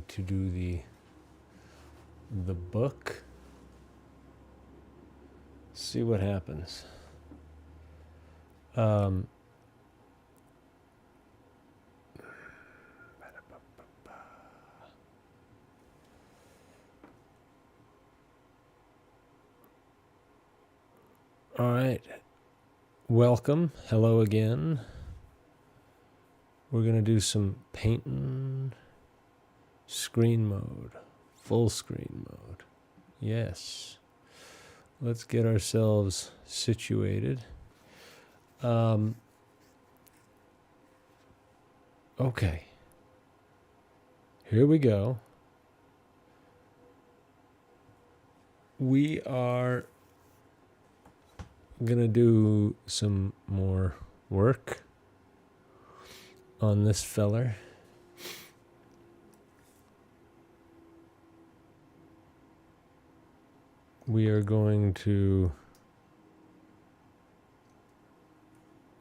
try to do the book. See what happens. All right. Welcome. Hello again. We're going to do some painting. Screen mode. Full screen mode. Yes. Let's get ourselves situated. Okay. Here we go. We are going to do some more work on this feller. We are going to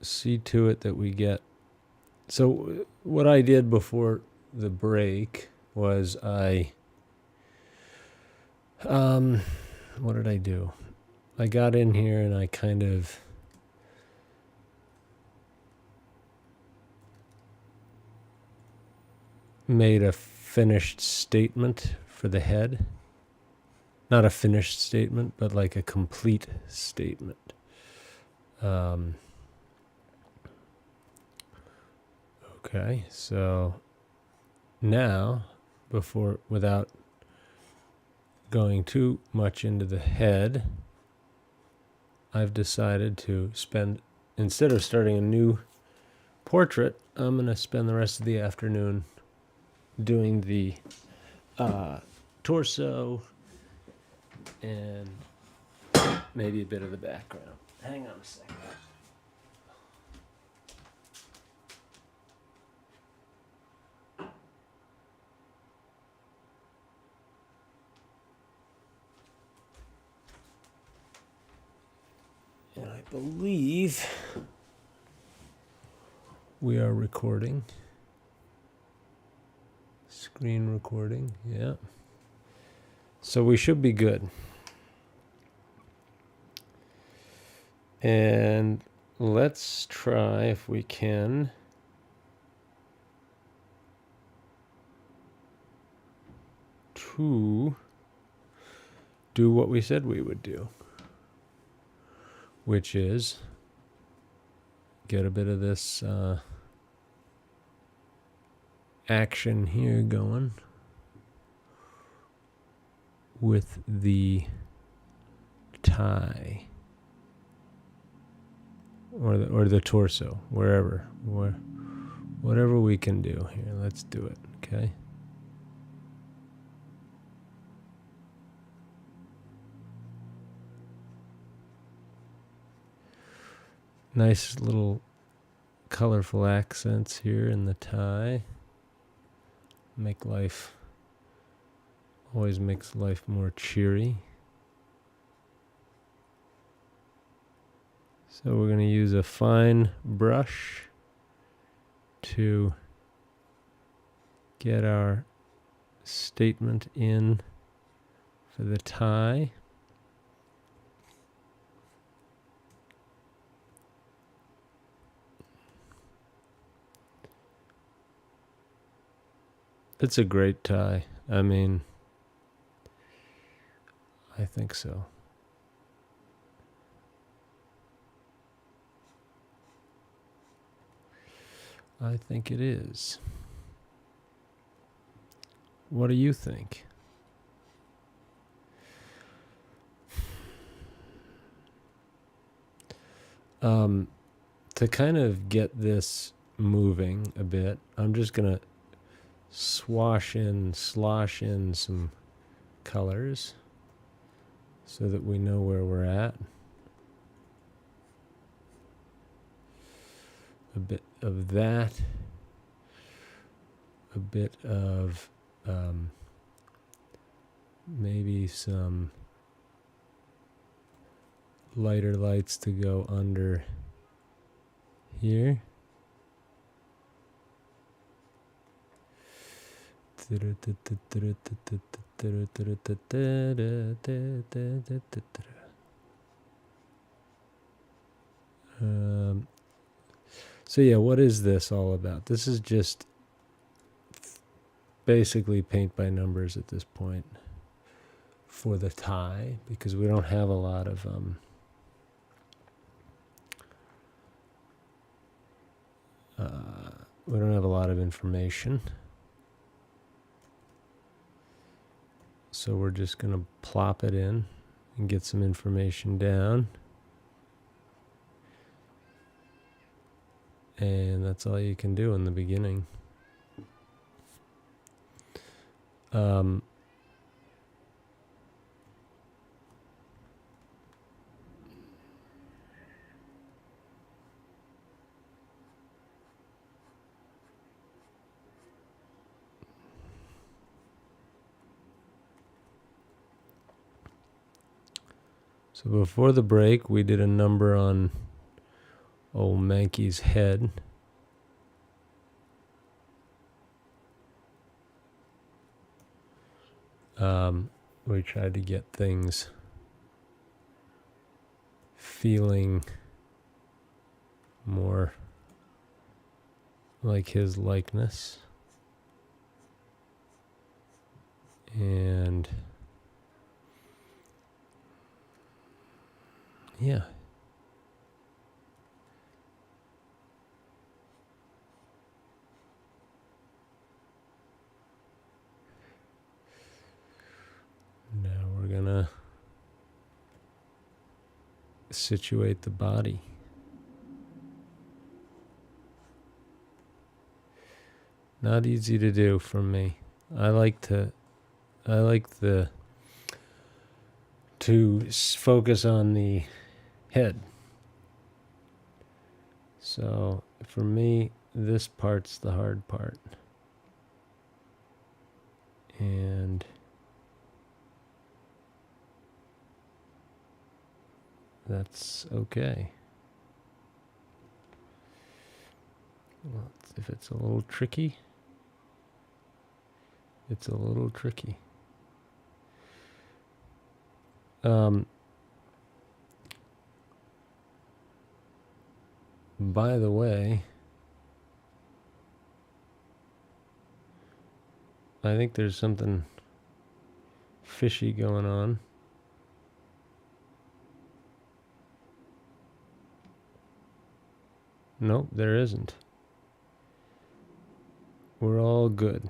see to it that we get... So what I did before the break was what did I do? I got in here and I kind of made a finished statement for the head. Not a finished statement, but like a complete statement. Okay, so now, without going too much into the head, I've decided to instead of starting a new portrait, I'm going to spend the rest of the afternoon doing the torso and maybe a bit of the background. Hang on a second. And I believe we are recording. Screen recording, yeah. So we should be good. And let's try, if we can, to do what we said we would do, which is get a bit of this action here going with the tie or the torso, whatever we can do here. Let's do it, okay? Nice little colorful accents here in the tie. Always makes life more cheery. So we're going to use a fine brush to get our statement in for the tie. It's a great tie. I mean, I think so. I think it is. What do you think? To kind of get this moving a bit, I'm just going to slosh in some colors so that we know where we're at. A bit of that, a bit of maybe some lighter lights to go under here. So yeah, what is this all about? This is just basically paint by numbers at this point for the tie, because we don't have a lot of information. So we're just going to plop it in and get some information down. And that's all you can do in the beginning. So before the break, we did a number on old Mankie's head. We tried to get things feeling more like his likeness. And yeah. Now we're gonna situate the body. Not easy to do for me. I like to focus on the head. So for me, this part's the hard part. And that's okay. Well, if it's a little tricky, it's a little tricky. By the way, I think there's something fishy going on. Nope, there isn't. We're all good.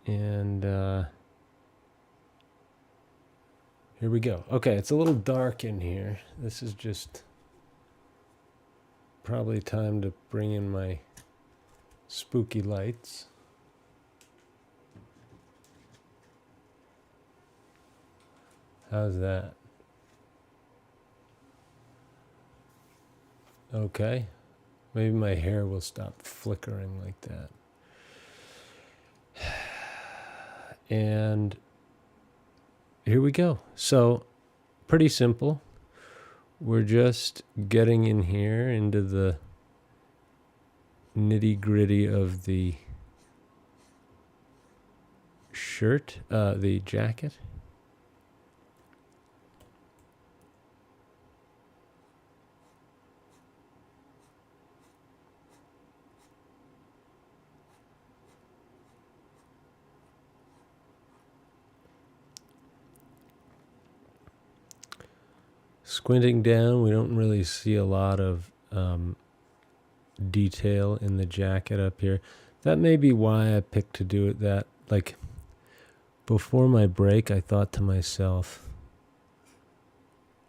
And here we go. Okay, it's a little dark in here. This is just probably time to bring in my spooky lights. How's that? Okay. Maybe my hair will stop flickering like that. And here we go. So, pretty simple. We're just getting in here into the nitty-gritty of the shirt, the jacket. Squinting down, we don't really see a lot of detail in the jacket up here. That may be why I picked to do it that, like, before my break, I thought to myself,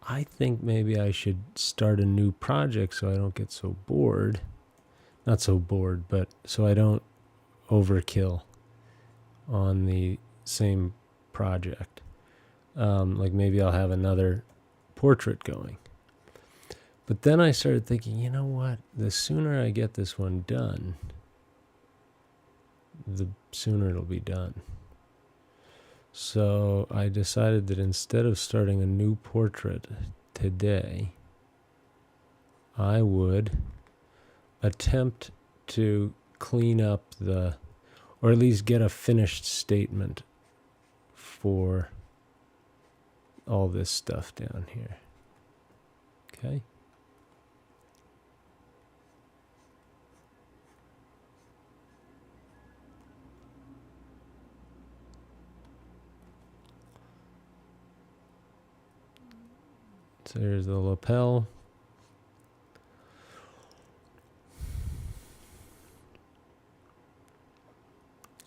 I think maybe I should start a new project so I don't get so bored. Not so bored, but so I don't overkill on the same project. Like maybe I'll have another portrait going. But then I started thinking, you know what? The sooner I get this one done, the sooner it'll be done. So I decided that instead of starting a new portrait today, I would attempt to clean up or at least get a finished statement for all this stuff down here. Okay. So here's the lapel.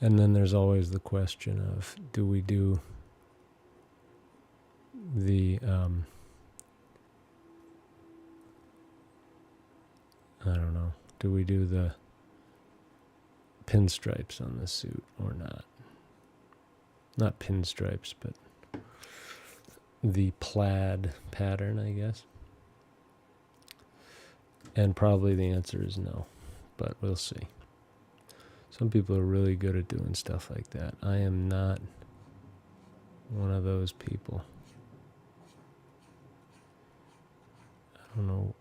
And then there's always the question of, do we do the, I don't know, do we do the pinstripes on the suit or not? Not pinstripes, but the plaid pattern, I guess. And probably the answer is no, but we'll see. Some people are really good at doing stuff like that. I am not one of those people. I don't know.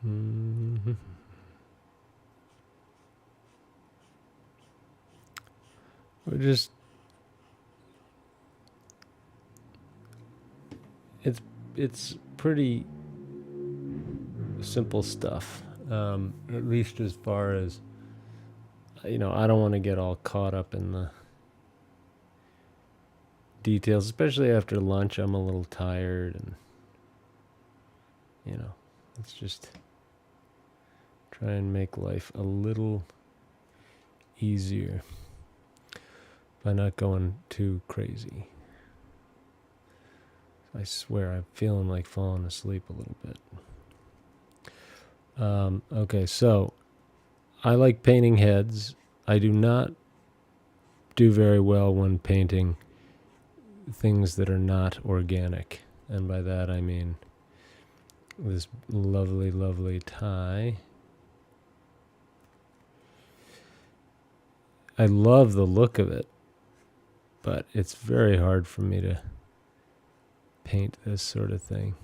Mm-hmm. We're just, it's pretty simple stuff, at least as far as, I don't want to get all caught up in the details, especially after lunch. I'm a little tired, and let's just try and make life a little easier by not going too crazy. I swear I'm feeling like falling asleep a little bit. Okay, so I like painting heads. I do not do very well when painting things that are not organic. And by that I mean this lovely, lovely tie. I love the look of it, but it's very hard for me to paint this sort of thing.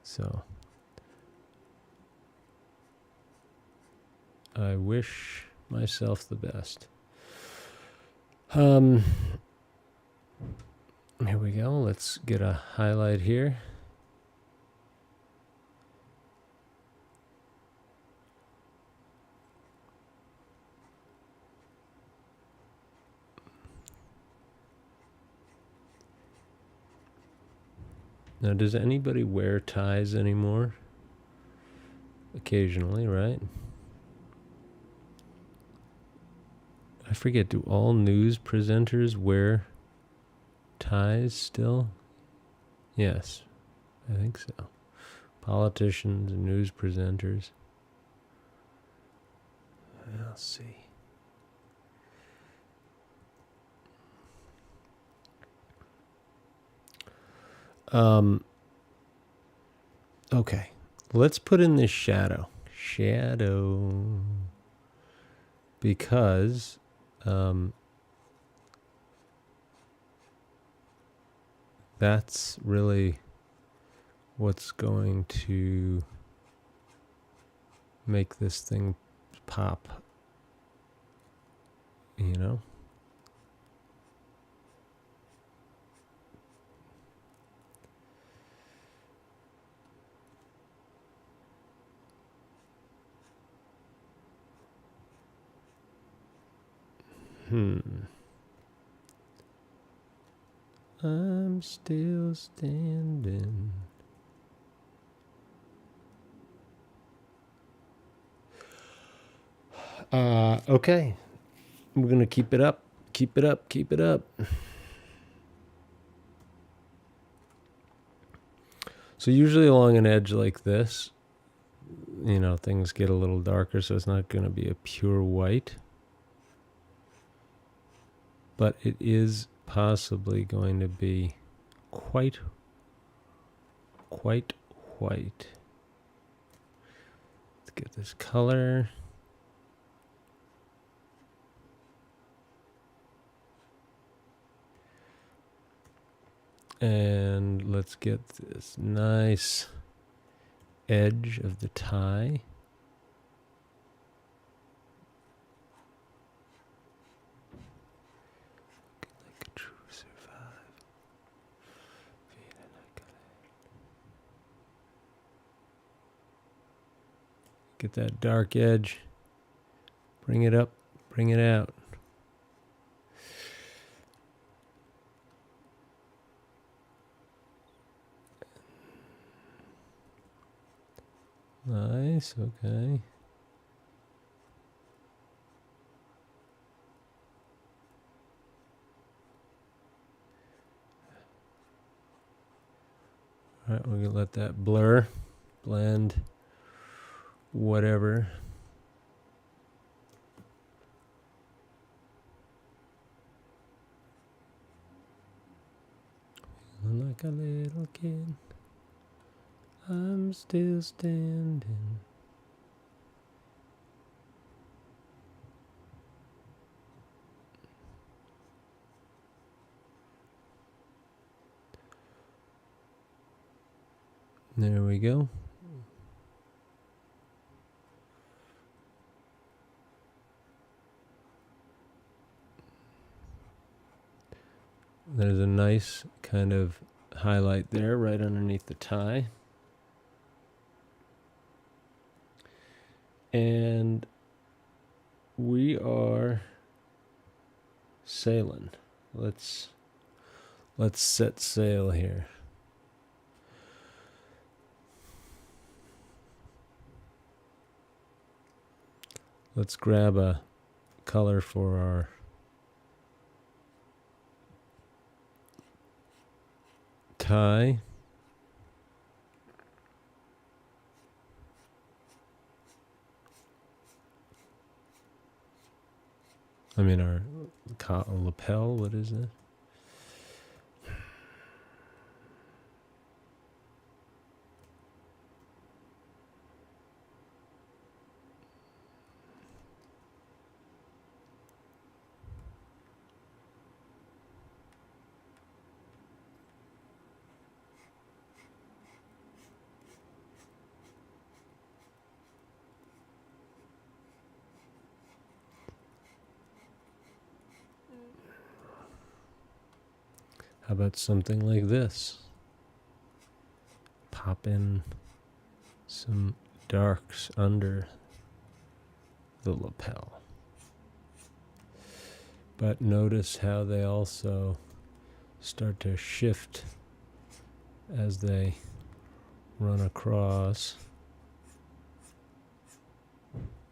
So I wish myself the best. Here we go. Let's get a highlight here. Now, does anybody wear ties anymore? Occasionally, right? I forget, do all news presenters wear ties still? Yes, I think so. Politicians and news presenters. I'll see. Okay, let's put in this shadow. Because that's really what's going to make this thing pop, I'm still standing. Okay. We're going to keep it up. Keep it up. Keep it up. So usually along an edge like this, things get a little darker, so it's not going to be a pure white. But it is possibly going to be quite white. Let's get this color. And let's get this nice edge of the tie. Like a true survive. Get that dark edge. Bring it up, bring it out. Nice, okay. All right, we're gonna let that blur, blend, whatever. Like a little kid, I'm still standing. There we go. There's a nice kind of highlight there right underneath the tie. And we are sailing. Let's set sail here. Let's grab a color for our tie. I mean our lapel, what is it? How about something like this? Pop in some darks under the lapel. But notice how they also start to shift as they run across.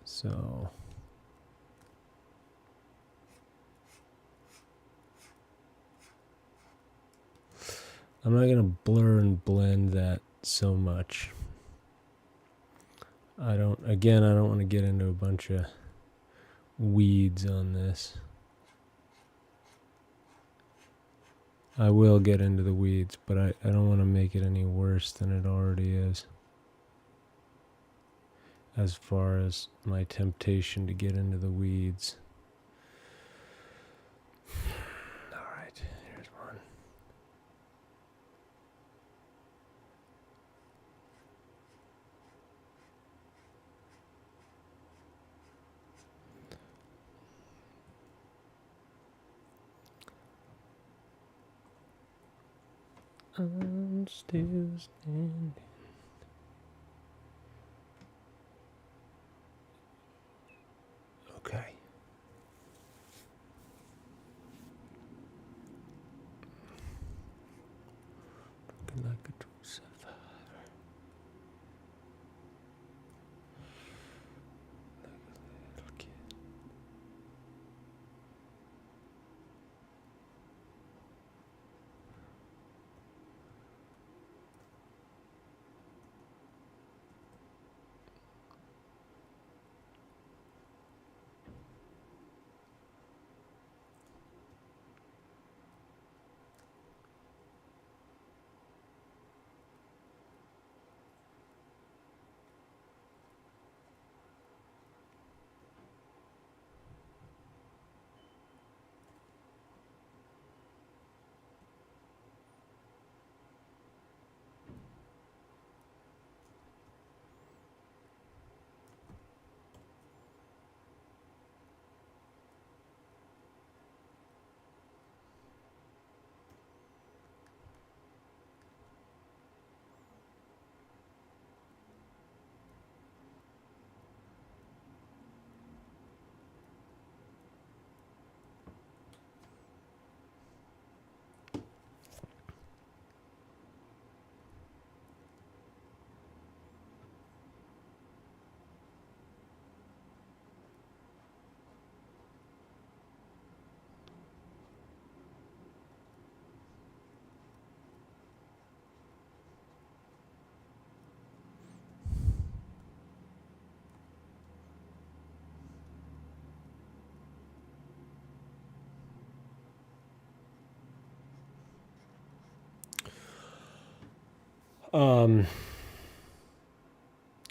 So I'm not going to blur and blend that so much. I don't want to get into a bunch of weeds on this. I will get into the weeds, but I don't want to make it any worse than it already is. As far as my temptation to get into the weeds. Alright, here's one. I'm still standing. Okay. Looking like a true survivor. Like a little kid.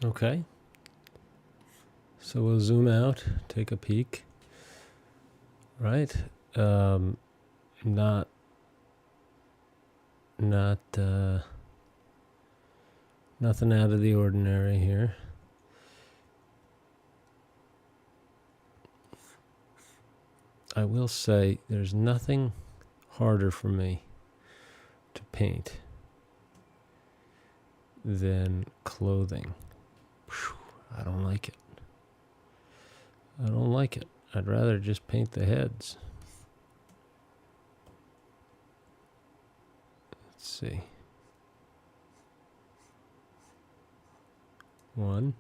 Okay. So we'll zoom out, take a peek. Right. Not nothing out of the ordinary here. I will say there's nothing harder for me to paint than clothing. I don't like it. I don't like it. I'd rather just paint the heads. Let's see. 1.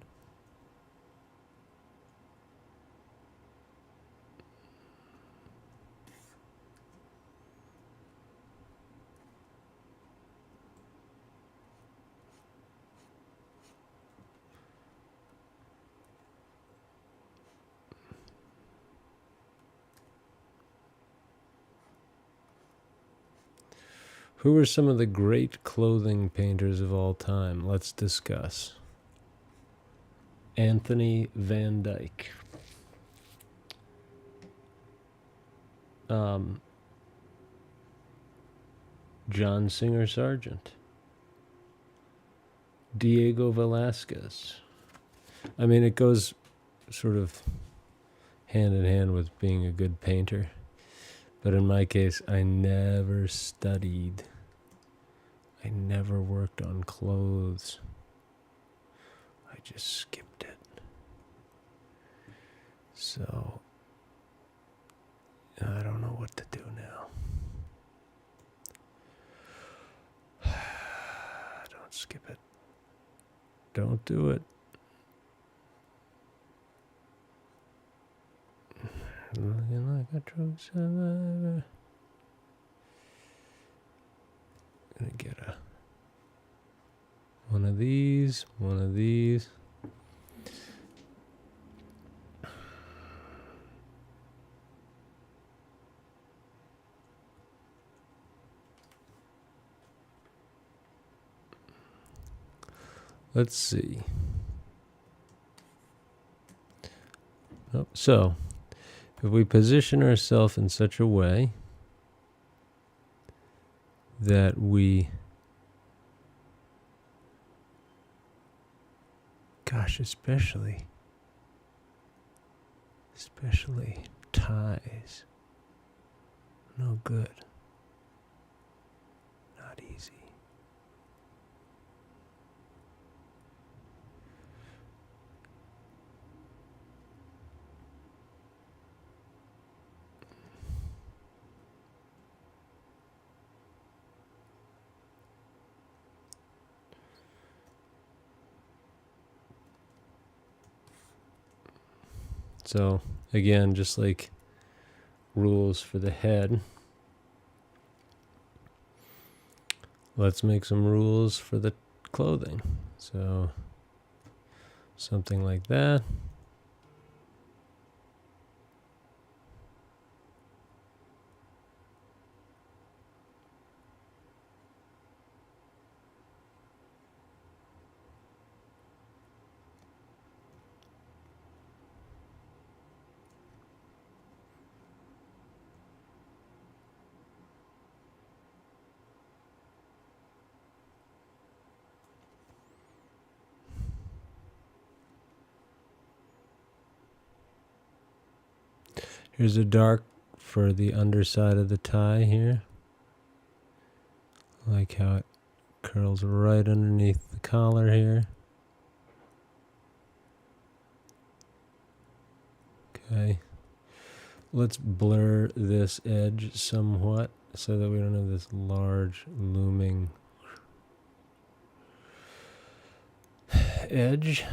Who are some of the great clothing painters of all time? Let's discuss. Anthony Van Dyck. John Singer Sargent. Diego Velázquez. I mean, it goes sort of hand in hand with being a good painter. But in my case, I never studied. I never worked on clothes. I just skipped it. So, I don't know what to do now. Don't skip it. Don't do it. Looking like a true survivor. Gonna get one of these, one of these. Let's see. Oh, so, if we position ourselves in such a way that we, gosh, especially ties, no good, not easy. So, again, just like rules for the head, let's make some rules for the clothing. So, something like that. Here's a dark for the underside of the tie here. I like how it curls right underneath the collar here. Okay. Let's blur this edge somewhat so that we don't have this large looming edge.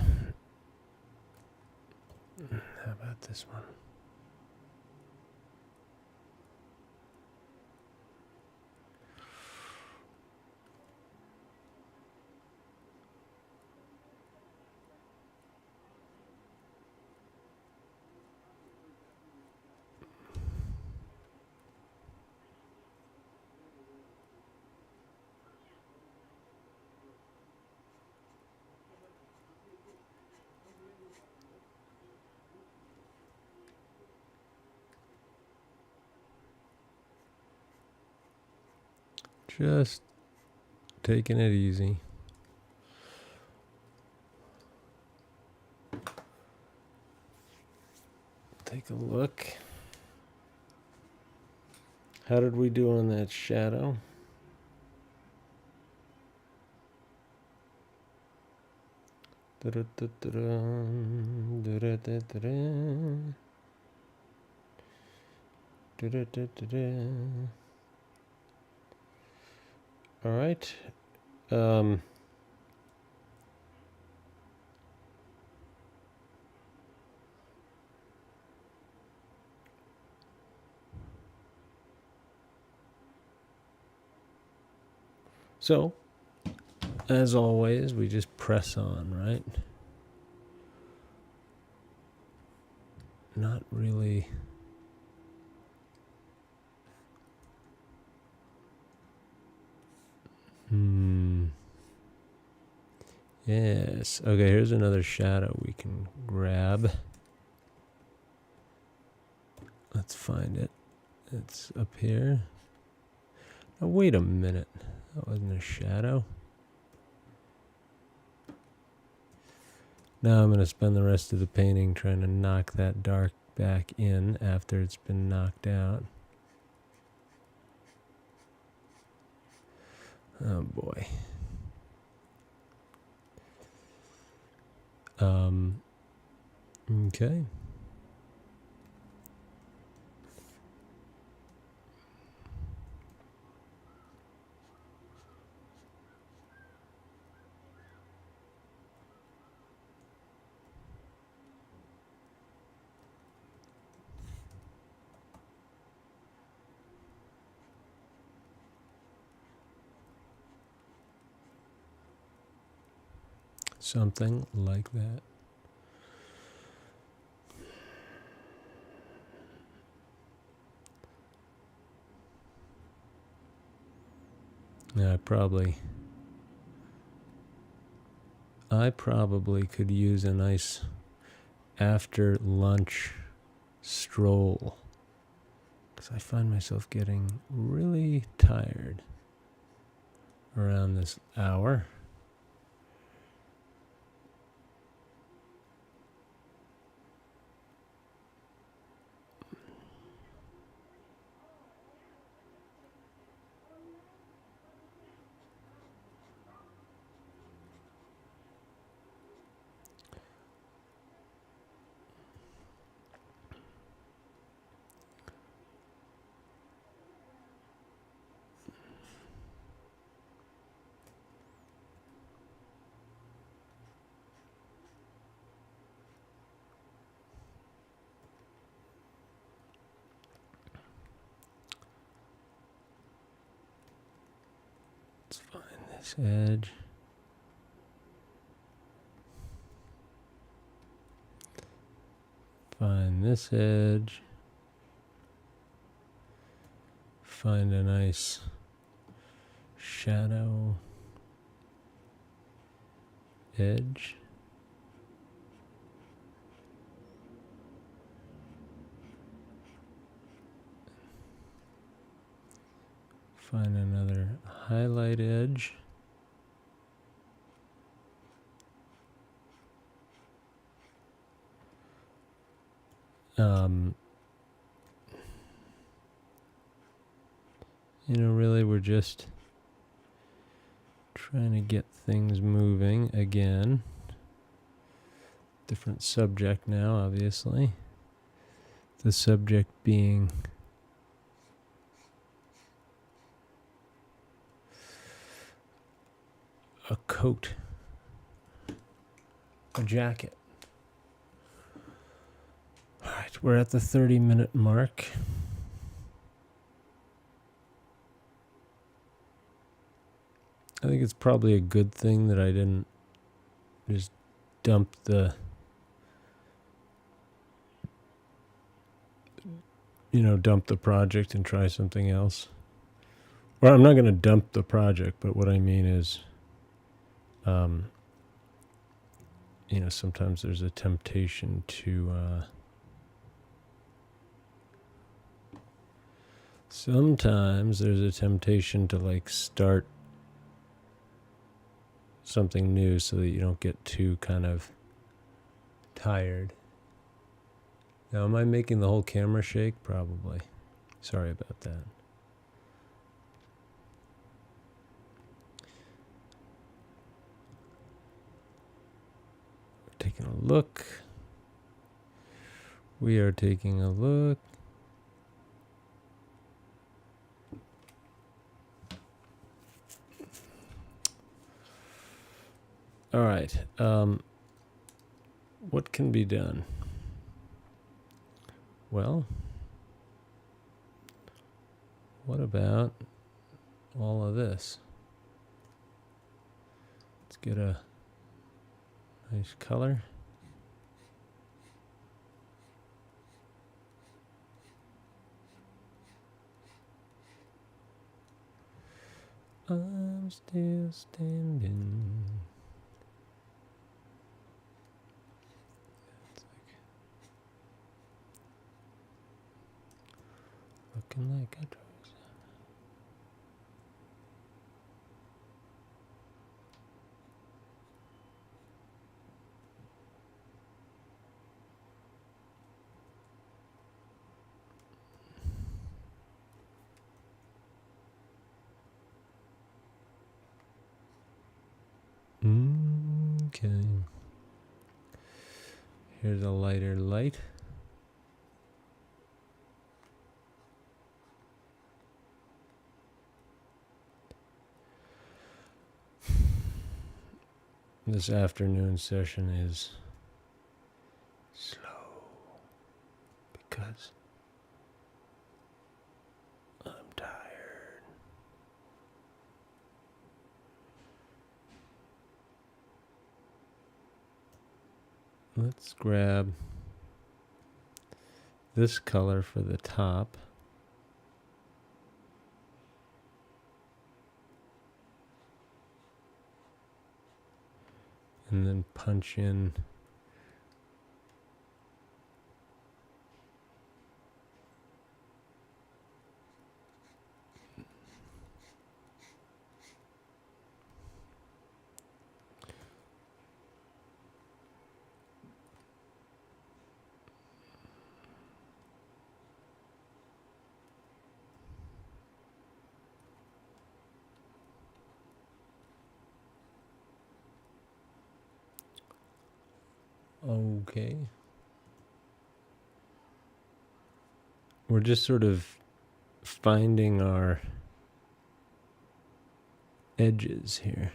How about this one? Just taking it easy. Take a look. How did we do on that shadow? All right. So, as always, we just press on, right? Not really. Yes. Okay, here's another shadow we can grab. Let's find it. It's up here. Oh, wait a minute. That wasn't a shadow. Now I'm going to spend the rest of the painting trying to knock that dark back in after it's been knocked out. Oh boy. Okay. Something like that. Yeah, I probably could use a nice after lunch stroll, because I find myself getting really tired around this hour. Let's find this edge. Find this edge. Find a nice shadow edge. Find another highlight edge. Really we're just trying to get things moving again. Different subject now, obviously. The subject being a coat, a jacket. All right, we're at the 30-minute mark. I think it's probably a good thing that I didn't just dump the project and try something else. Well, I'm not going to dump the project, but what I mean is, sometimes there's a temptation to Sometimes there's a temptation to like start something new so that you don't get too kind of tired. Now, am I making the whole camera shake? Probably. Sorry about that. Taking a look. We are taking a look. All right. What can be done? Well, what about all of this? Let's get a nice color. I'm still standing. Looking like a rose. Okay. Here's a lighter light. This afternoon session is slow because I'm tired. Let's grab this color for the top. And then punch in okay. We're just sort of finding our edges here.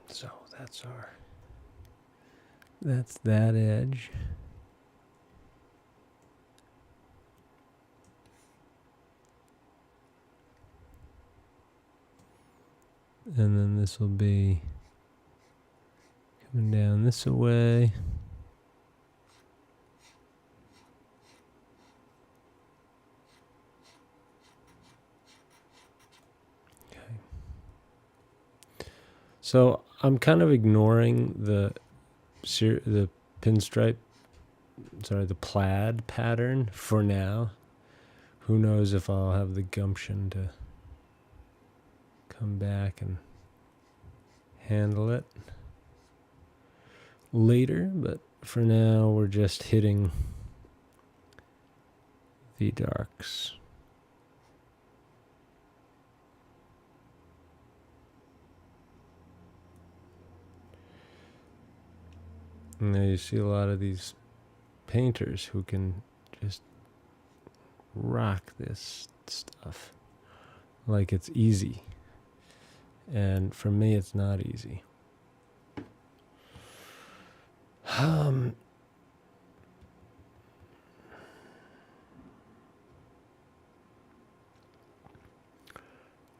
So that's that edge. And then this will be coming down this way. So I'm kind of ignoring the pinstripe, the plaid pattern for now. Who knows if I'll have the gumption to come back and handle it later, but for now we're just hitting the darks. Now you see a lot of these painters who can just rock this stuff like it's easy. And for me, it's not easy.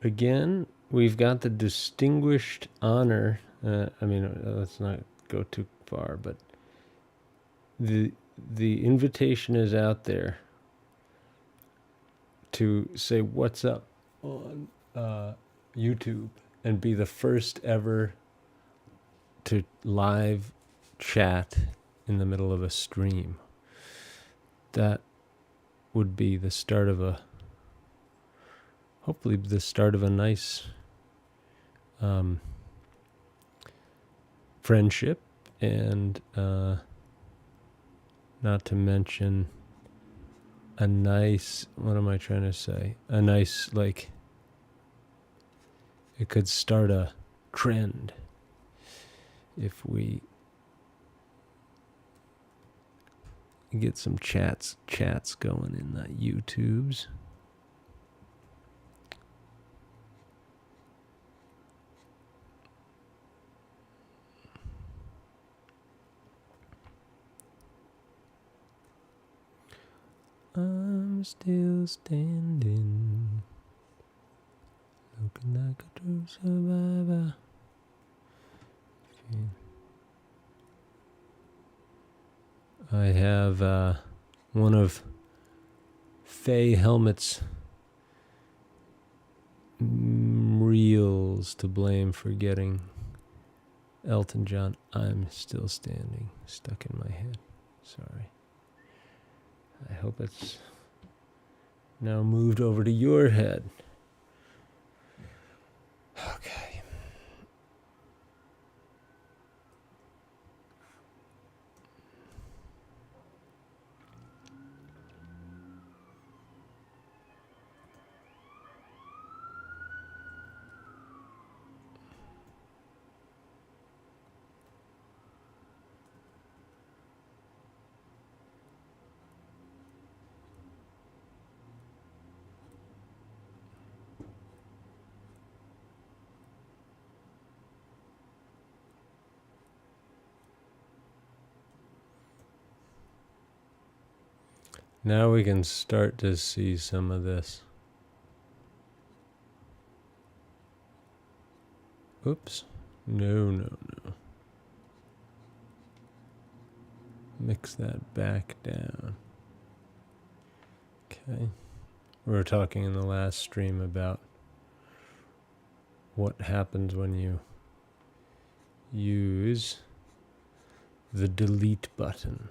again, we've got the distinguished honor. Let's not go too far, but the invitation is out there to say what's up on YouTube and be the first ever to live chat in the middle of a stream. That would be the start of hopefully the start of a nice friendship, and not to mention a nice, what am I trying to say? A nice, like, it could start a trend if we get some chats going in the YouTubes. I'm still standing, looking like a true survivor. Okay. I have one of Faye Helmet's reels to blame for getting Elton John, I'm Still Standing, stuck in my head. Sorry. I hope it's now moved over to your head. Okay. Now we can start to see some of this. Oops. No. Mix that back down. Okay. We were talking in the last stream about what happens when you use the delete button.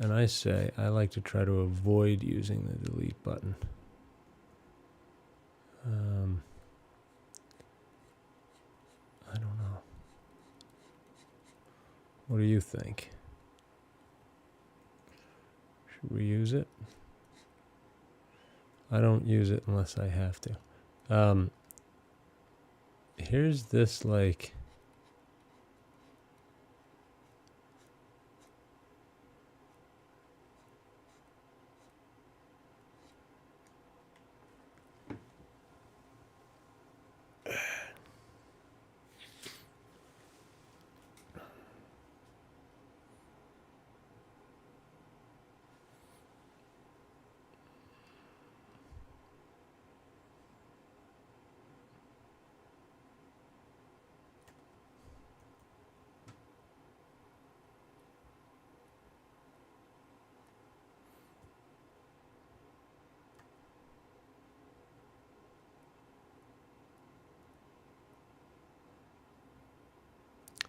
And I say I like to try to avoid using the delete button. I don't know. What do you think? Should we use it? I don't use it unless I have to. Here's this, like,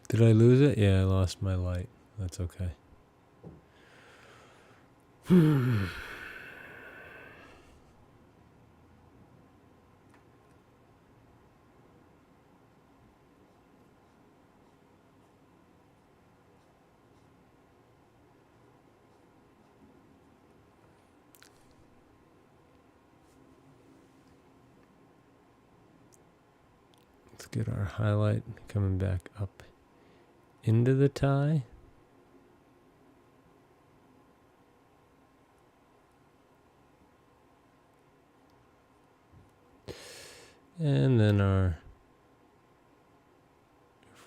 did I lose it? Yeah, I lost my light. That's okay. Let's get our highlight coming back up into the tie. And then if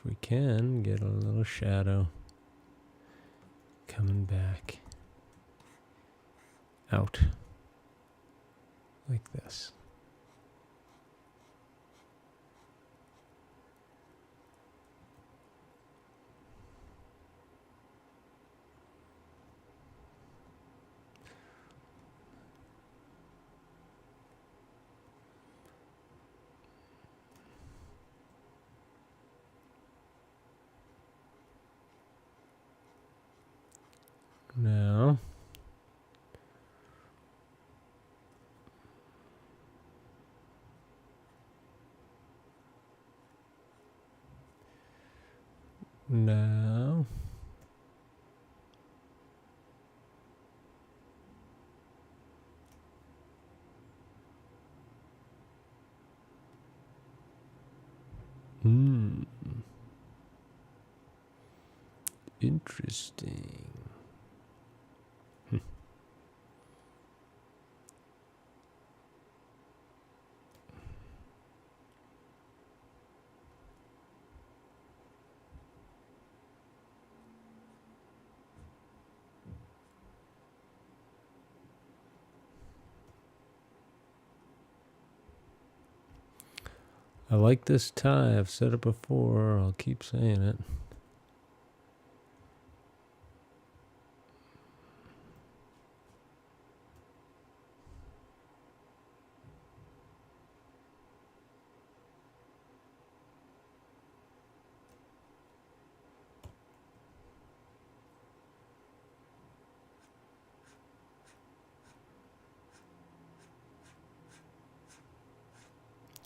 we can, get a little shadow coming back out like this. Now, now, interesting. I like this tie. I've said it before. I'll keep saying it.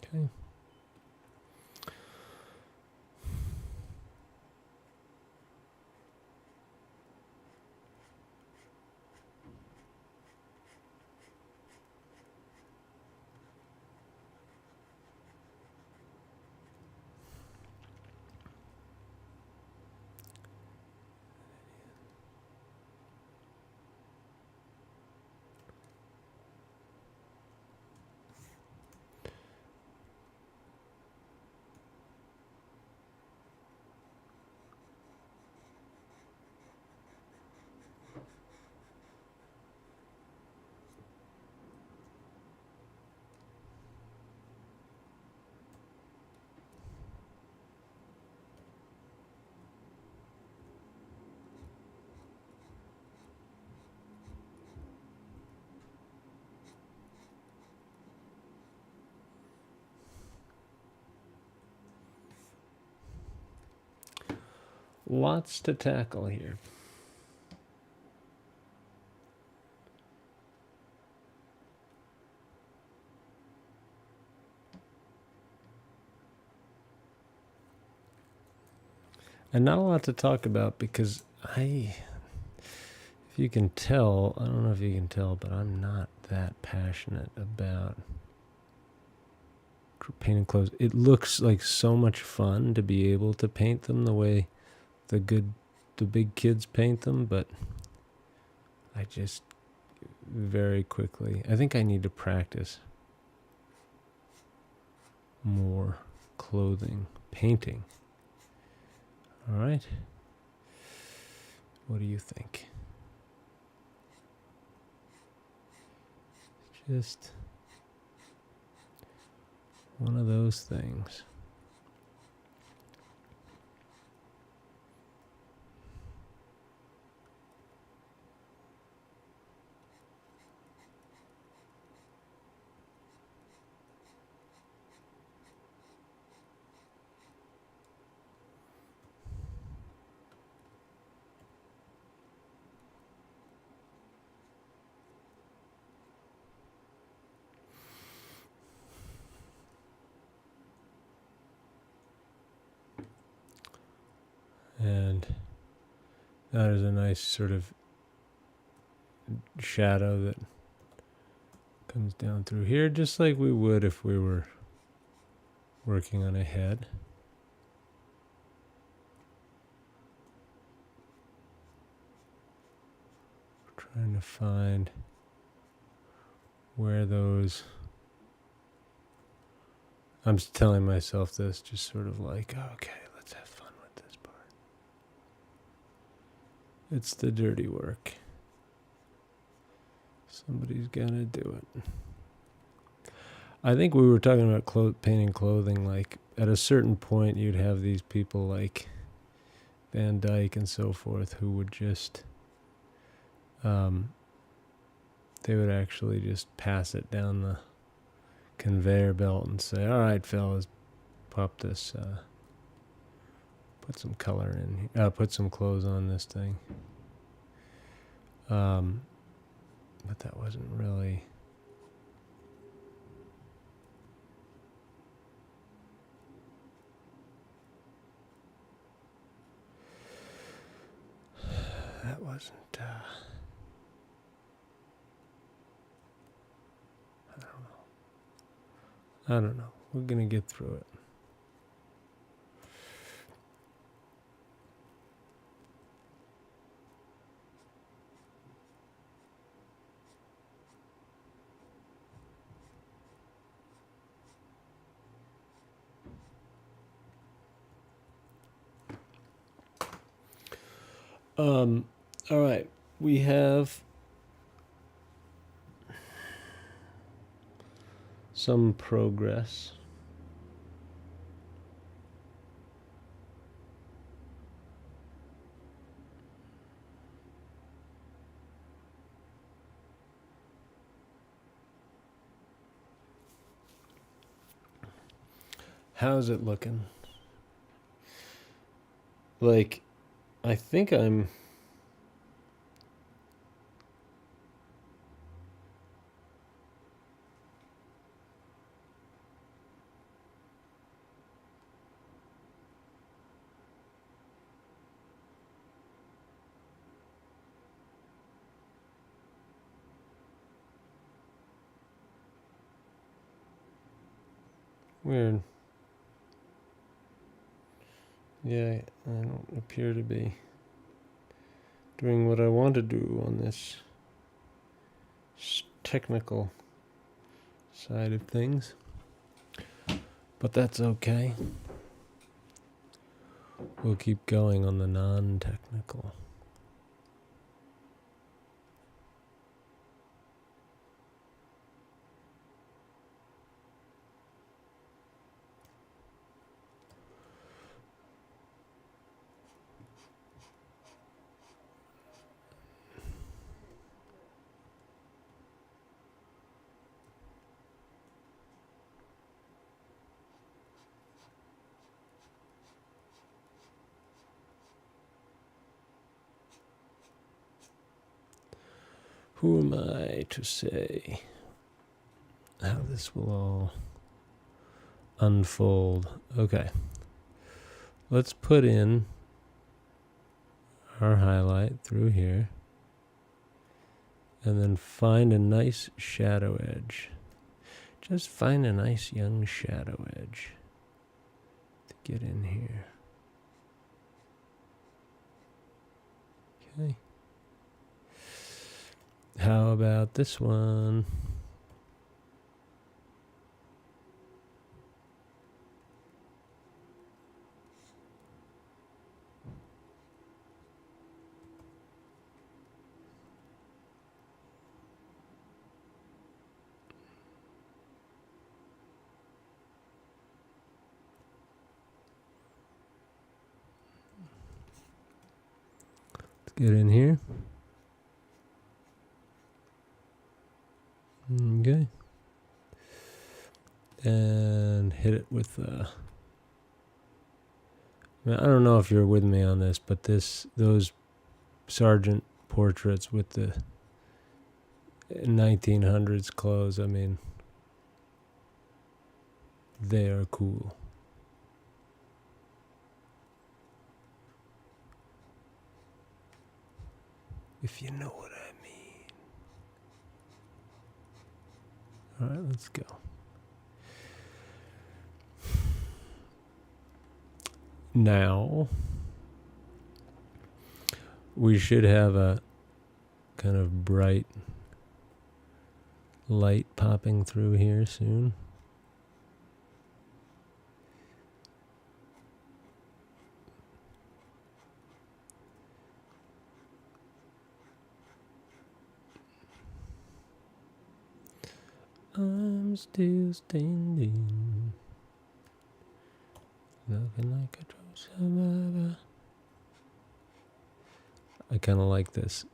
Okay. Lots to tackle here. And not a lot to talk about because if you can tell, I don't know if you can tell, but I'm not that passionate about painting clothes. It looks like so much fun to be able to paint them the way the big kids paint them, but I just very quickly, I think I need to practice more clothing painting. All right. What do you think? Just one of those things. And that is a nice sort of shadow that comes down through here, just like we would if we were working on a head. Trying to find where those... I'm just telling myself this, just sort of like, okay, let's have fun with this part. It's the dirty work. Somebody's gonna do it. I think we were talking about painting clothing, like at a certain point you'd have these people like Van Dyke and so forth who would just, they would actually just pass it down the conveyor belt and say, all right, fellas, pop this, put some color in, put some clothes on this thing. But that wasn't really... That wasn't... I don't know. We're going to get through it. All right. We have some progress. How's it looking? Like, I think I'm... Weird. Yeah, I don't appear to be doing what I want to do on this technical side of things. But that's okay. We'll keep going on the non-technical. Who am I to say how this will all unfold? Okay. Let's put in our highlight through here and then find a nice shadow edge. Just find a nice young shadow edge to get in here. Okay. How about this one? Let's get in here. Okay. And hit it with I don't know if you're with me on this, but those sergeant portraits with the 1900s clothes, I mean, they are cool. If you know what I mean. All right, let's go. Now, we should have a kind of bright light popping through here soon. I'm still standing, looking like a true survivor. I kind of like this.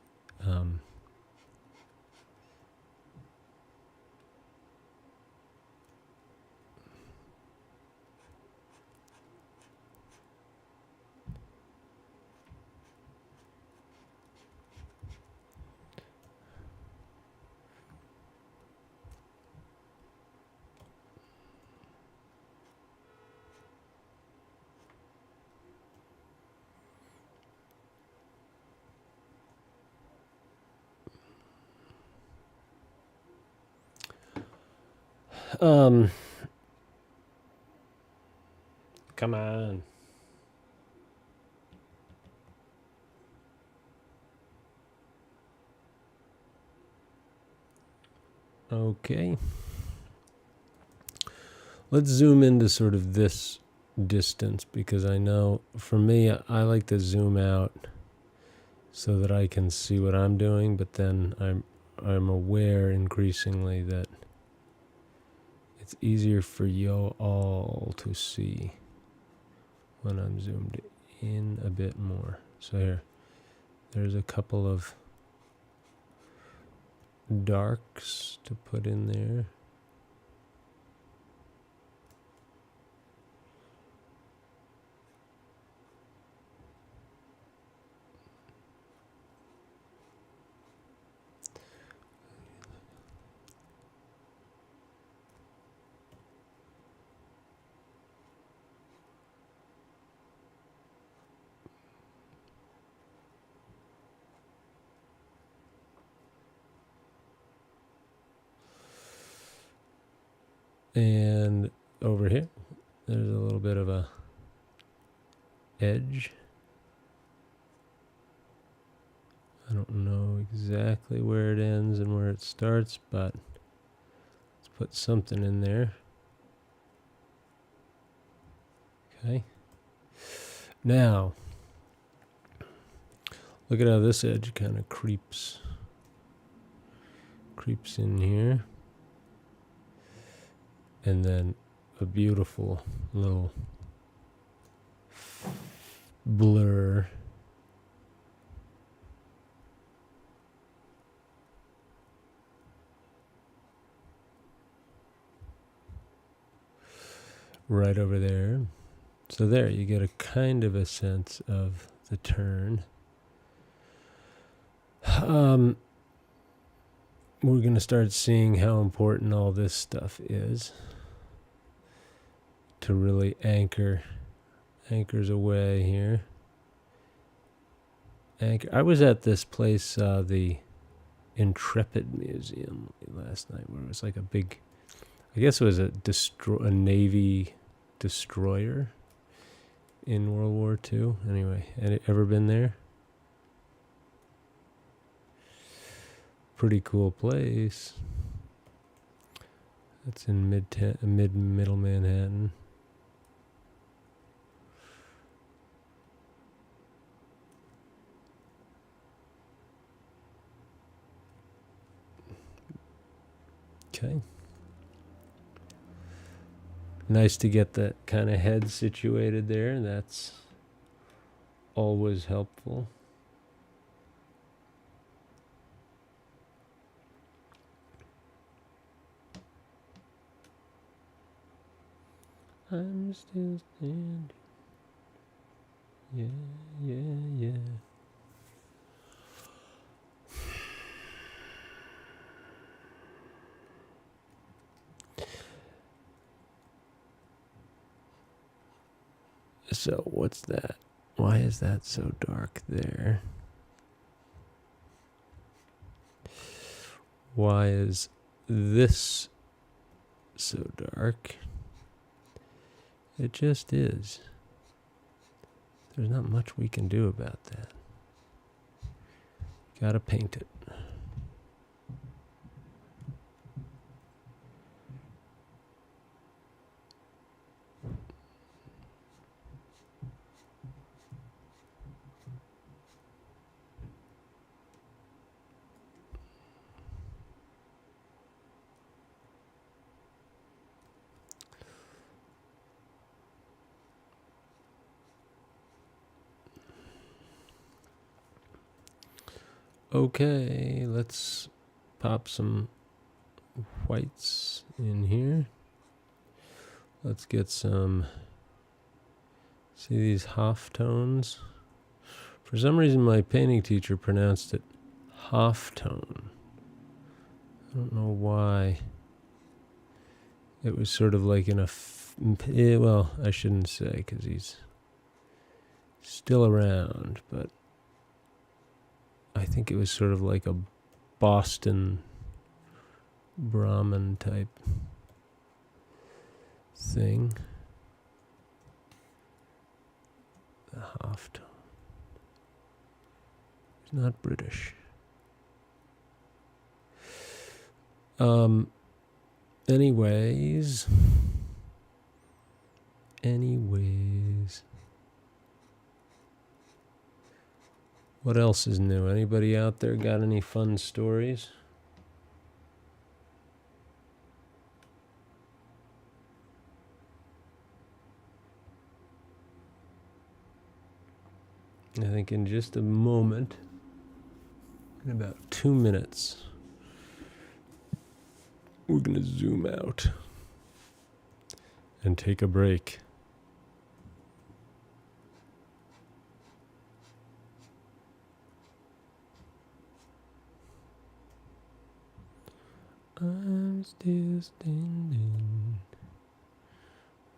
Come on. Okay. Let's zoom into sort of this distance, because I know for me, I like to zoom out so that I can see what I'm doing, but then I'm aware increasingly that it's easier for you all to see when I'm zoomed in a bit more. So here, there's a couple of darks to put in there. And over here, there's a little bit of a edge. I don't know exactly where it ends and where it starts, but let's put something in there. Okay. Now, look at how this edge kind of creeps in here. And then a beautiful little blur. Right over there. So there, you get a kind of a sense of the turn. We're going to start seeing how important all this stuff is to really anchors away here. I was at this place, the Intrepid Museum last night, where it was like a big, I guess it was a Navy destroyer in World War II. Anyway, had it ever been there? Pretty cool place. That's in middle Manhattan. Okay. Nice to get that kind of head situated there. That's always helpful. I'm still standing. Yeah. So what's that? Why is that so dark there? Why is this so dark? It just is. There's not much we can do about that. Gotta paint it. Okay, let's pop some whites in here. Let's get some, see these half tones? For some reason my painting teacher pronounced it half tone. I don't know why. It was sort of like in a, well, I shouldn't say because he's still around, but I think it was sort of like a Boston Brahmin type thing. The Haft. He's not British. Anyways. What else is new? Anybody out there got any fun stories? I think in just a moment, in about 2 minutes, we're going to zoom out and take a break. I'm still standing,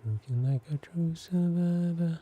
looking like a true survivor.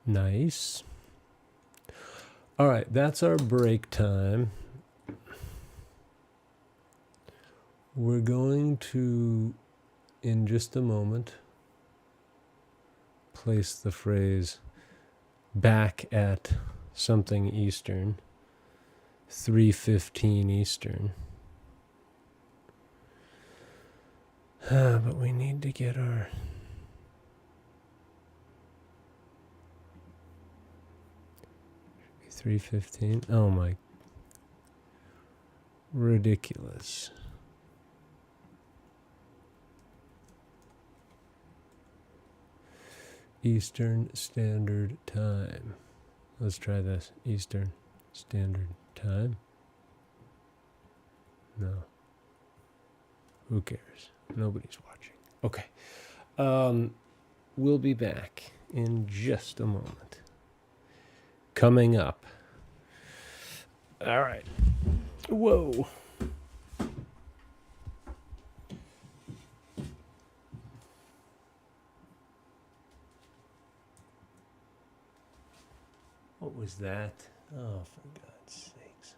Nice. All right, that's our break time. We're going to, in just a moment, place the phrase back at something Eastern, 3:15 Eastern. But we need to get our... 3:15. Oh my. Ridiculous. Eastern Standard Time. Let's try this. Eastern Standard Time. No. Who cares? Nobody's watching. Okay. We'll be back in just a moment. Coming up. All right. Whoa. What was that? Oh, for God's sakes.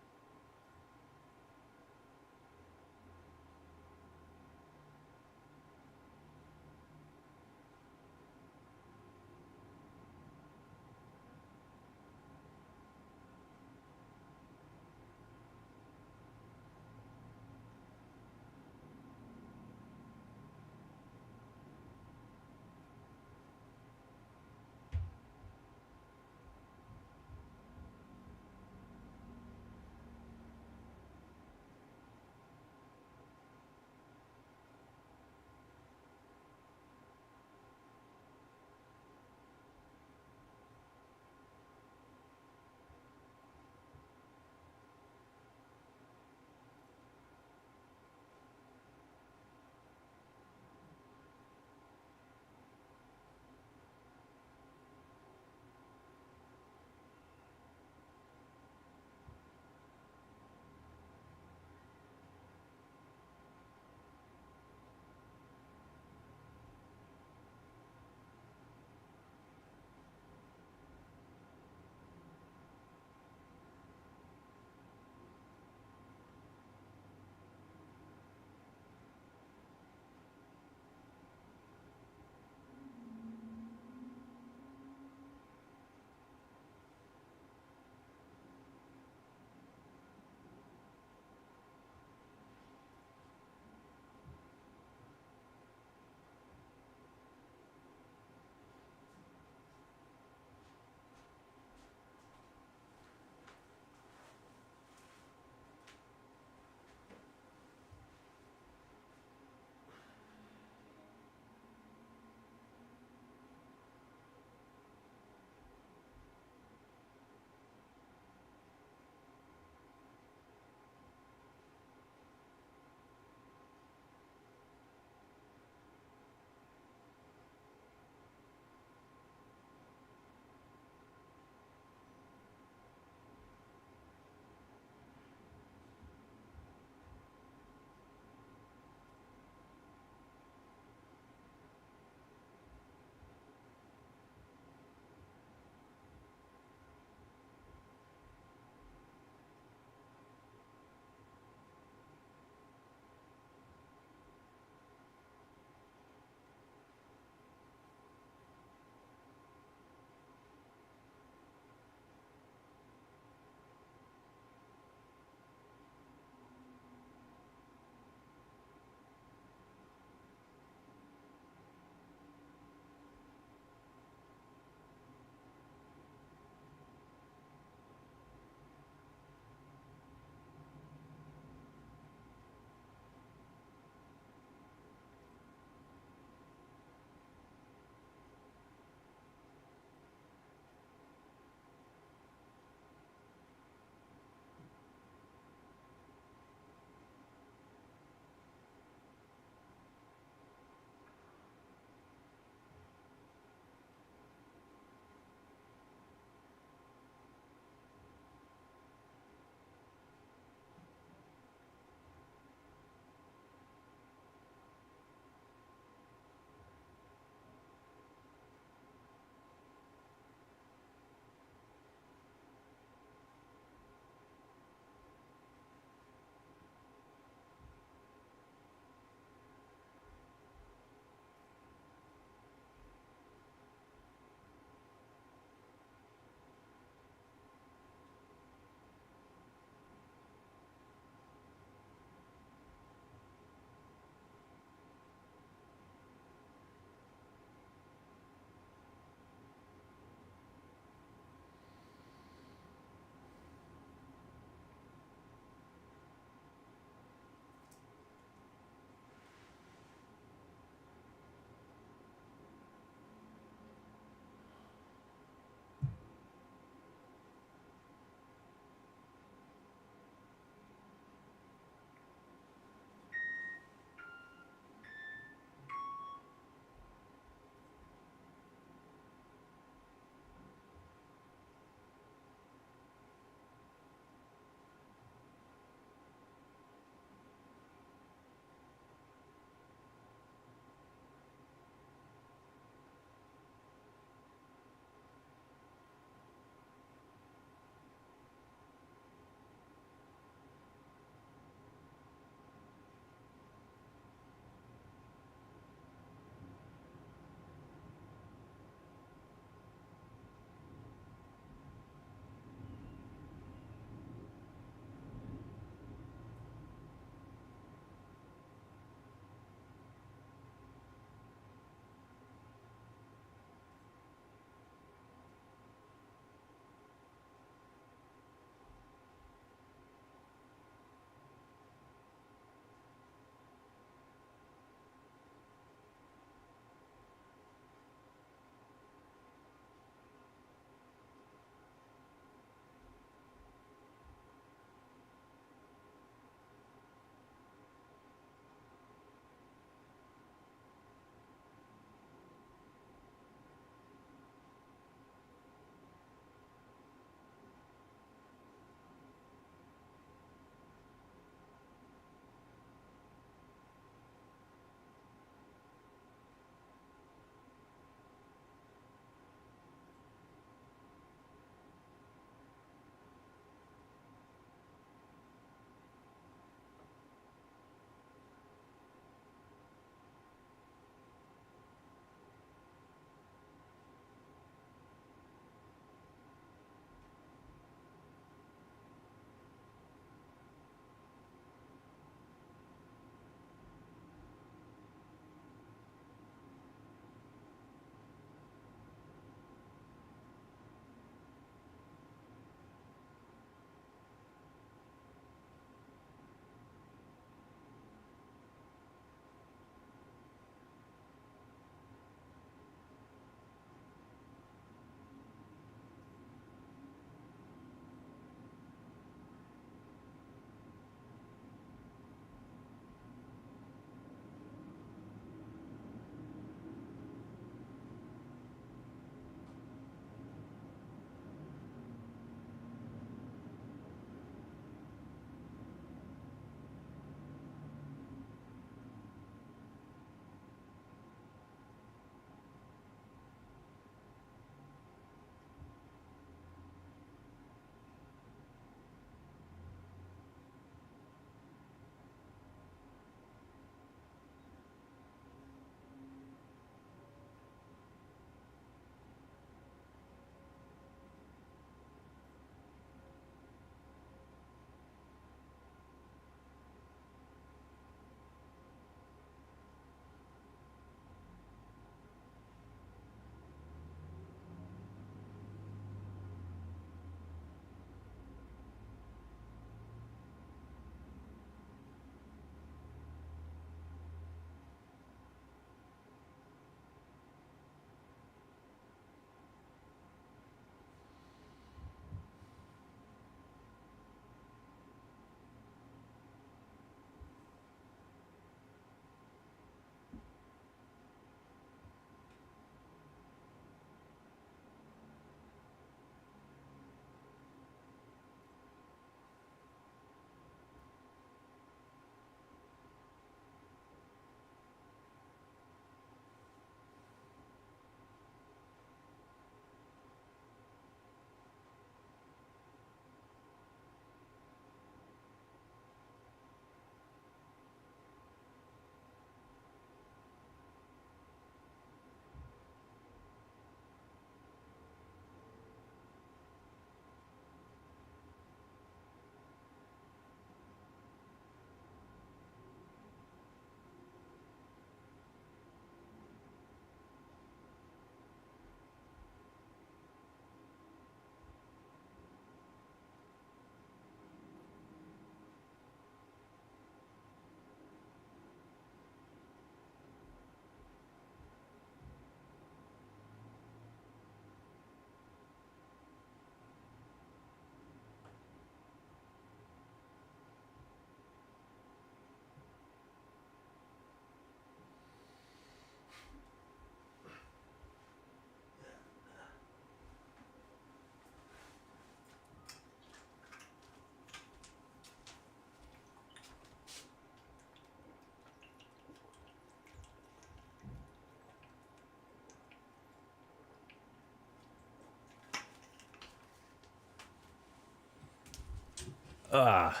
Ah.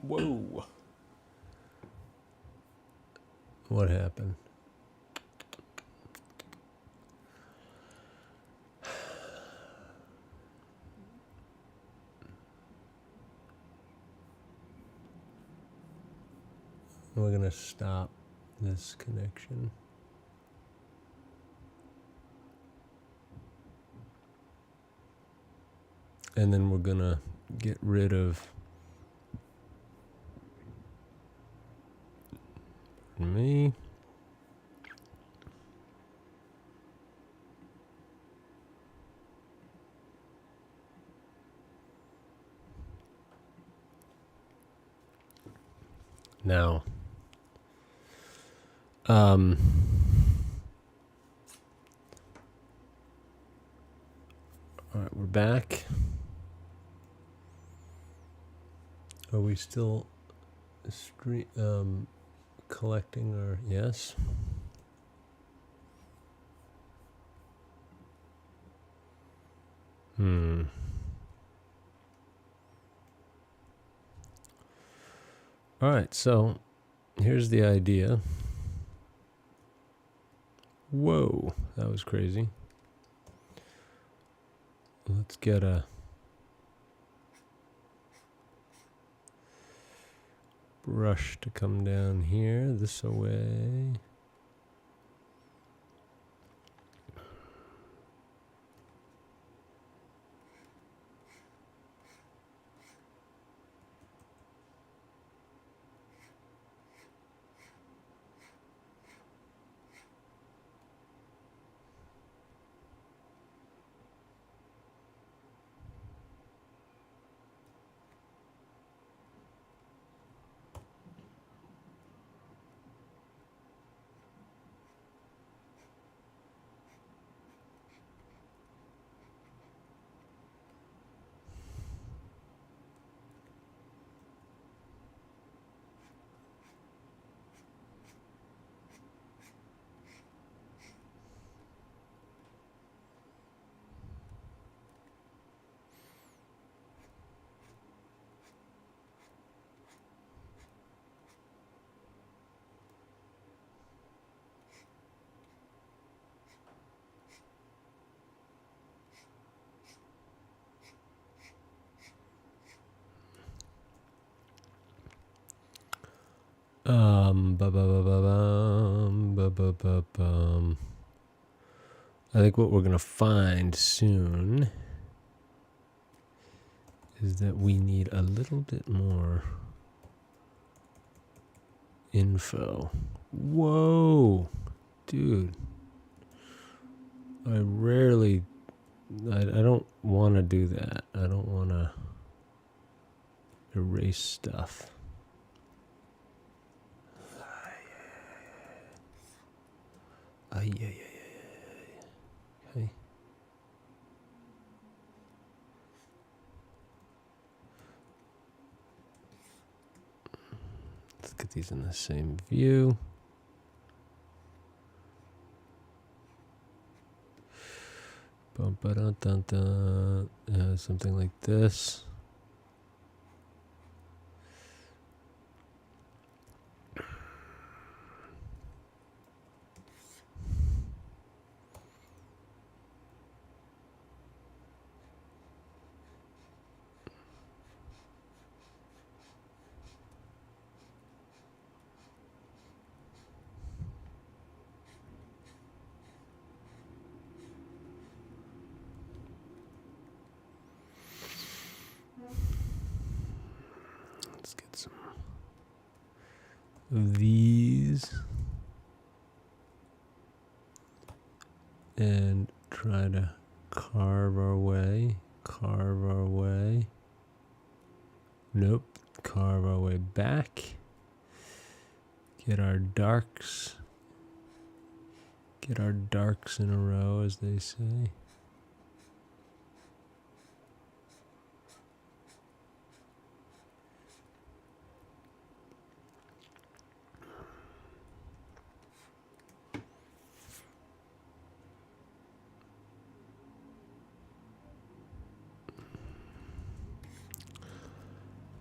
Whoa. What happened? We're going to stop this connection. And then we're going to get rid of me. Now, all right, we're back. Are we still collecting our, yes? All right, so here's the idea. Whoa, that was crazy. Let's get a brush to come down here, this away. I think what we're going to find soon is that we need a little bit more info. Whoa, dude. I don't want to do that. I don't want to erase stuff. Okay. Let's get these in the same view. Something like this. Let's get some of these and try to carve our way. Nope. Carve our way back. Get our darks in a row, as they say.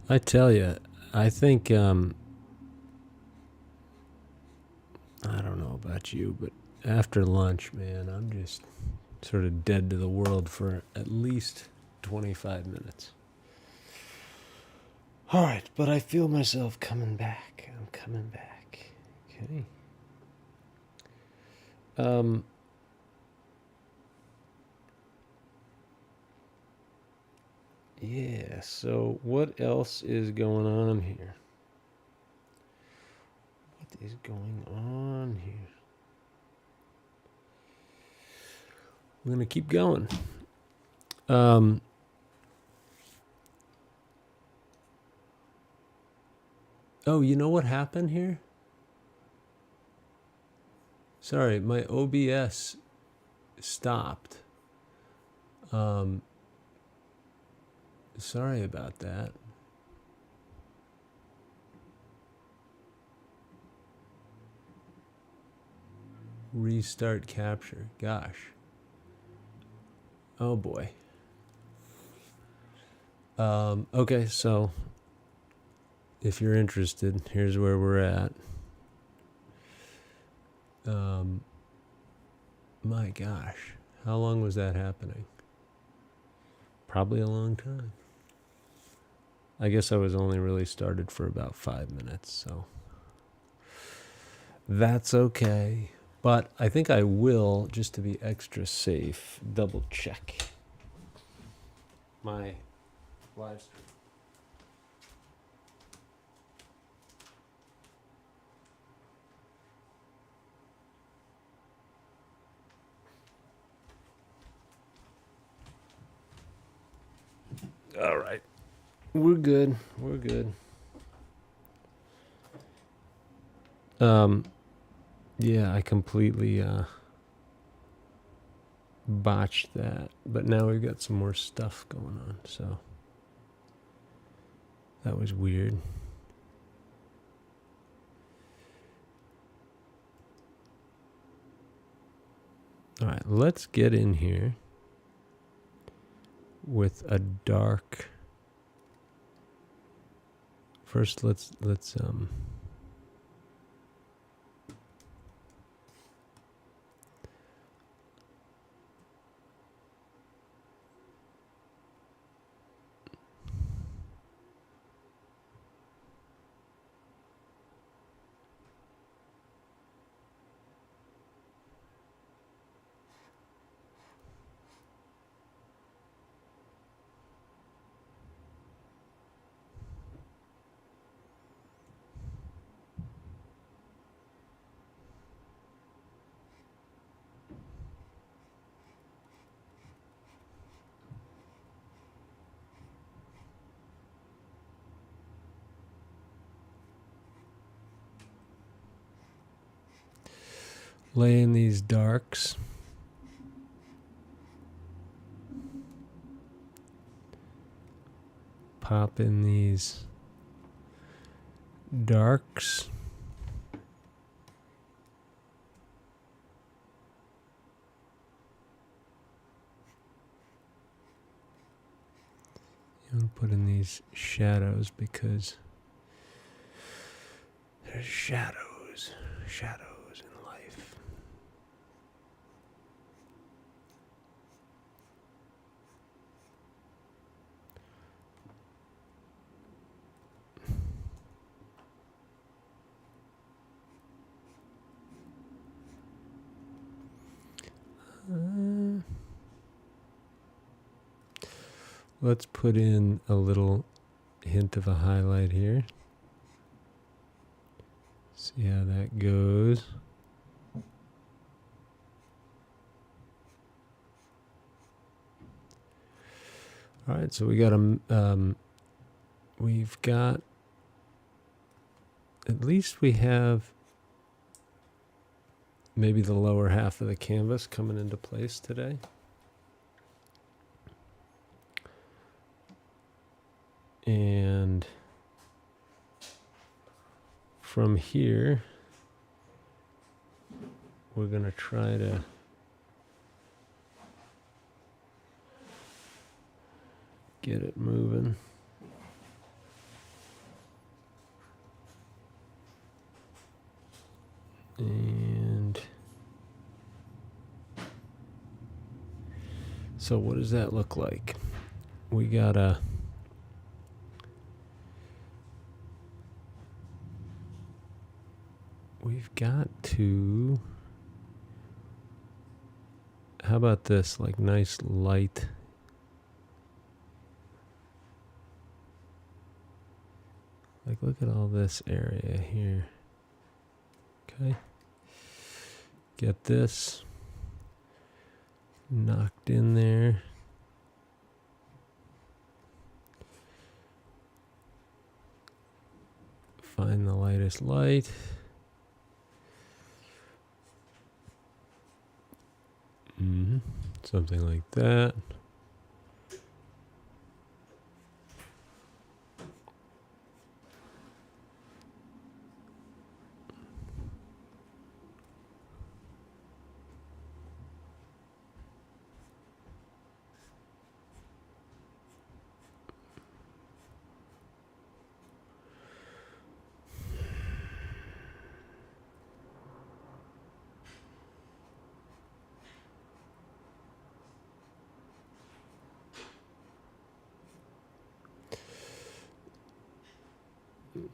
I tell you, I think, I don't know about you, but after lunch, man, I'm just sort of dead to the world for at least 25 minutes. All right, but I feel myself coming back. I'm coming back. Okay. Yeah, so what else is going on here? What is going on here? We're going to keep going. Oh, you know what happened here? Sorry, my OBS stopped. Sorry about that. Restart capture. Gosh. Oh boy. Okay, so if you're interested, here's where we're at. My gosh, how long was that happening? Probably a long time. I guess I was only really started for about 5 minutes, so that's okay. But I think I will, just to be extra safe, double check my live stream. All right. We're good. We're good. Yeah, I completely botched that. But now we've got some more stuff going on, so that was weird. All right, let's get in here with a dark. First, let's lay in these darks. Pop in these darks. And put in these shadows because there's shadows in life. Let's put in a little hint of a highlight here. See how that goes. All right, so we've got, at least we have maybe the lower half of the canvas coming into place today. And from here, we're going to try to get it moving. And so what does that look like? We've got to, how about this, like nice light, like look at all this area here. Okay, get this knocked in there. Find the lightest light. Something like that.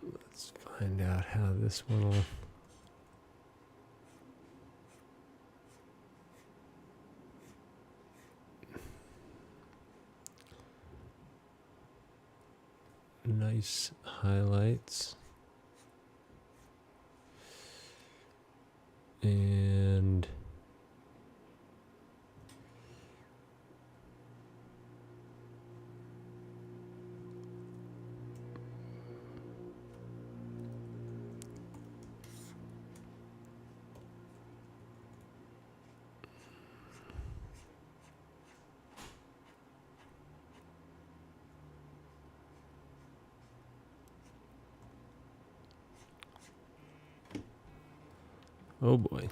Let's find out how this one will. Nice highlights. And oh boy.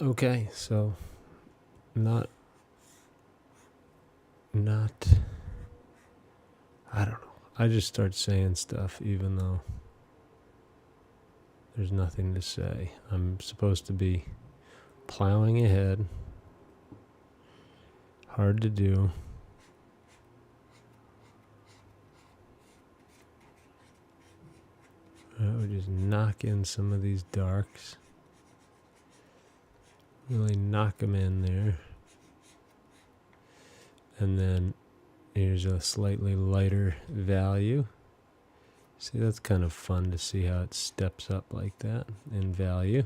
Okay, so not, I don't know. I just start saying stuff even though there's nothing to say. I'm supposed to be plowing ahead. Hard to do. We just knock in some of these darks. Really knock them in there. And then here's a slightly lighter value. See, that's kind of fun to see how it steps up like that in value.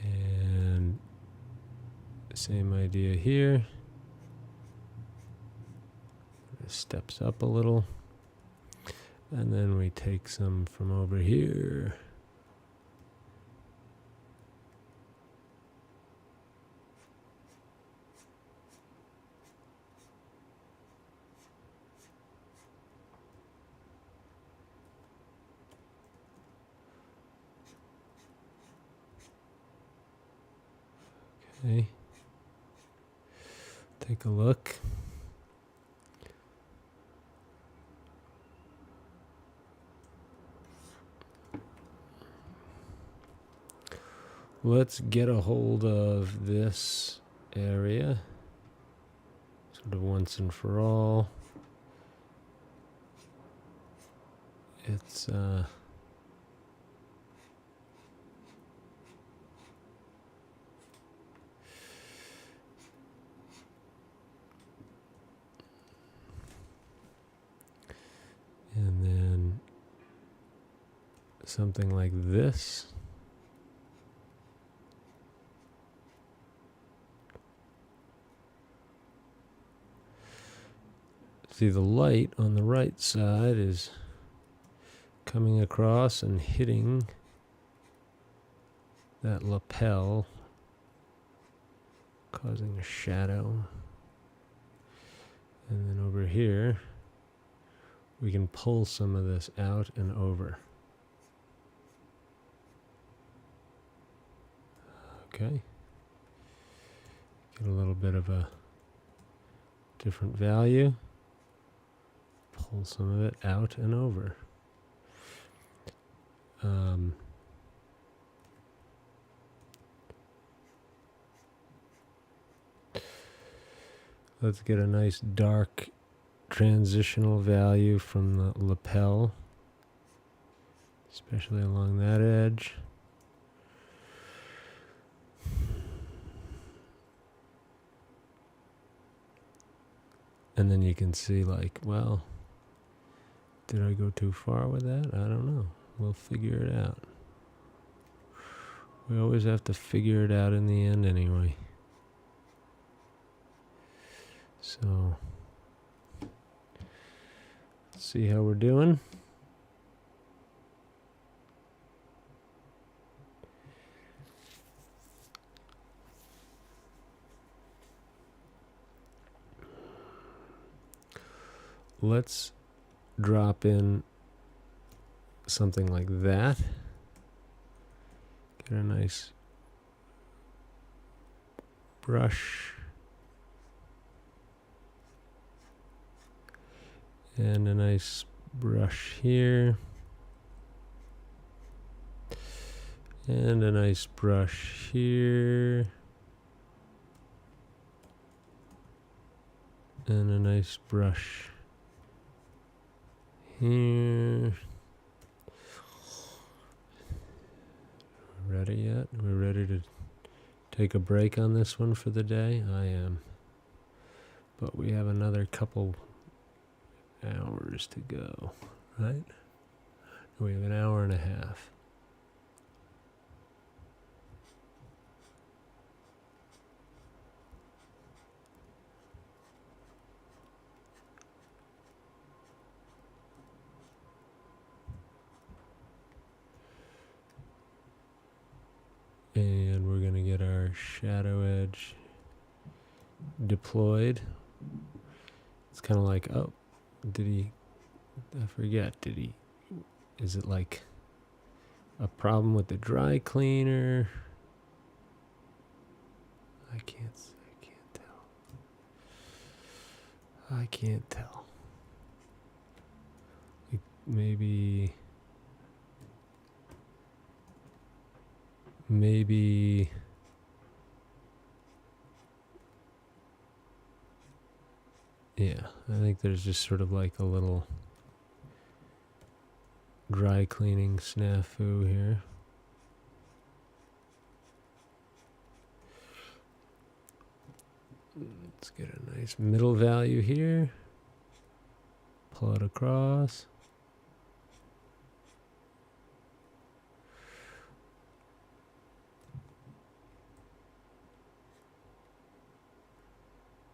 And same idea here. It steps up a little. And then we take some from over here. Okay. Take a look. Let's get a hold of this area, sort of once and for all. It's and then something like this. See, the light on the right side is coming across and hitting that lapel, causing a shadow. And then over here, we can pull some of this out and over. Okay. Get a little bit of a different value. Pull some of it out and over. Let's get a nice dark transitional value from the lapel, especially along that edge. And then you can see, like, well, did I go too far with that? I don't know. We'll figure it out. We always have to figure it out in the end anyway. So, let's see how we're doing. Let's drop in something like that. Get a nice brush. And a nice brush here. And a nice brush here. And a nice brush here. Ready yet? We're ready to take a break on this one for the day? I am. But we have another couple hours to go, right? We have an hour and a half. And we're going to get our shadow edge deployed. It's kind of like, oh, I forget, is it like a problem with the dry cleaner? I can't tell. Maybe, yeah, I think there's just sort of like a little dry cleaning snafu here. Let's get a nice middle value here. Pull it across.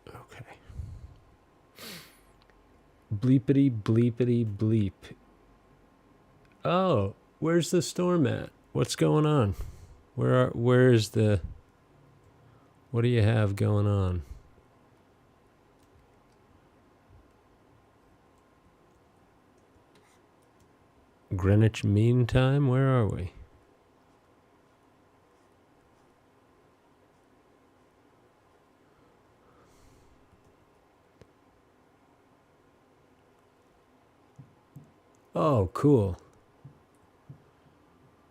Okay. Bleepity bleepity bleep. Oh, where's the storm at? What's going on? Where's the, what do you have going on? Greenwich Mean Time? Where are we? Oh, cool.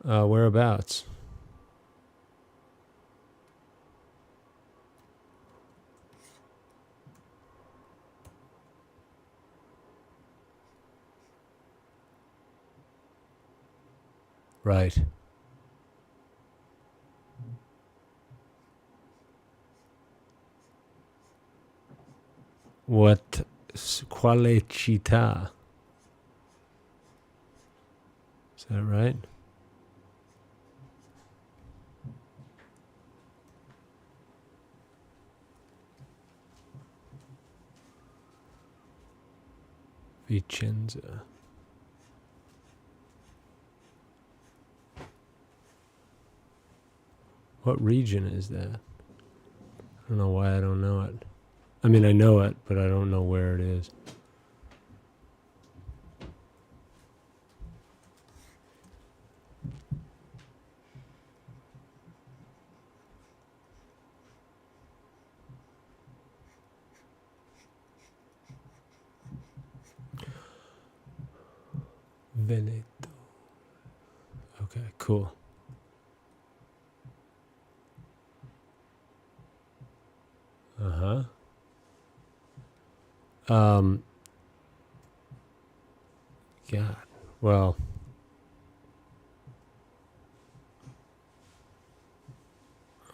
Whereabouts? Right. What? Quale città? Is that right? Vicenza. What region is that? I don't know why I don't know it. I mean, I know it, but I don't know where it is. Veneto. Okay, cool. Uh-huh. God. Well,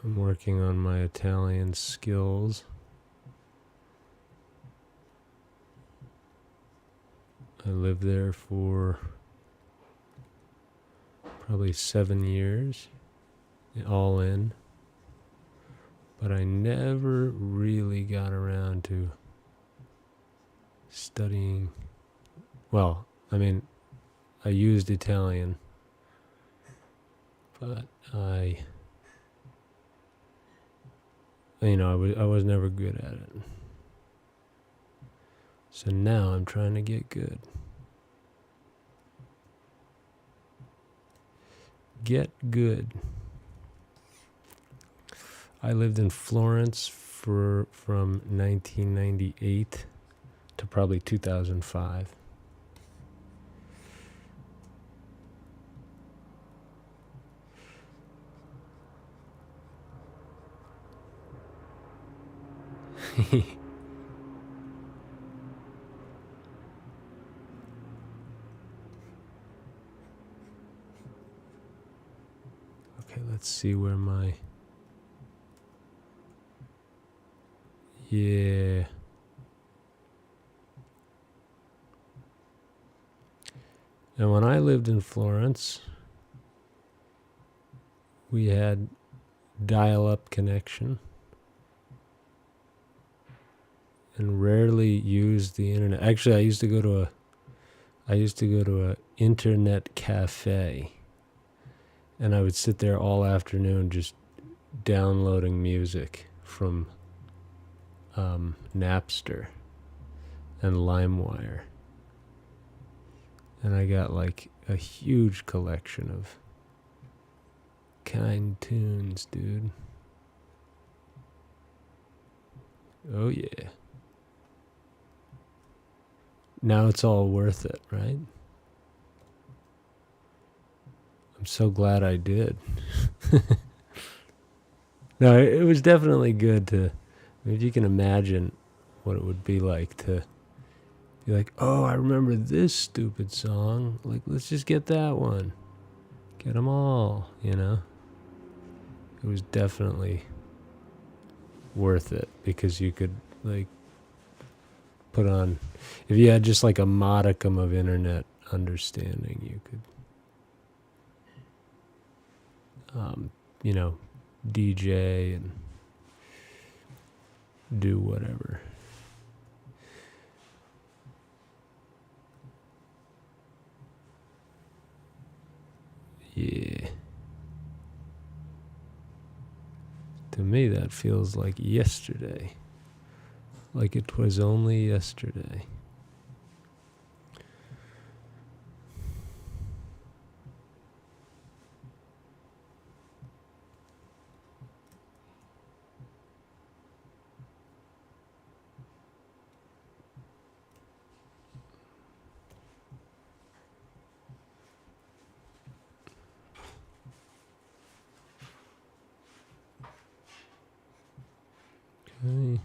I'm working on my Italian skills. I lived there for probably 7 years, all in. But I never really got around to studying. Well, I mean, I used Italian, but I was never good at it. So now I'm trying to get good. Get good. I lived in Florence from 1998 to probably 2005. Okay, let's see where my... Yeah. And when I lived in Florence, we had dial-up connection and rarely used the internet. Actually, I used to go to a internet cafe, and I would sit there all afternoon just downloading music from Napster and LimeWire. And I got like a huge collection of kind tunes, dude. Oh yeah. Now it's all worth it, right? I'm so glad I did. No, it was definitely good to... If you can imagine what it would be like to be like, oh, I remember this stupid song. Like, let's just get that one. Get them all, you know? It was definitely worth it because you could, like, put on... If you had just, like, a modicum of internet understanding, you could, DJ and do whatever. Yeah. To me, that feels like yesterday. Like it was only yesterday. Okay.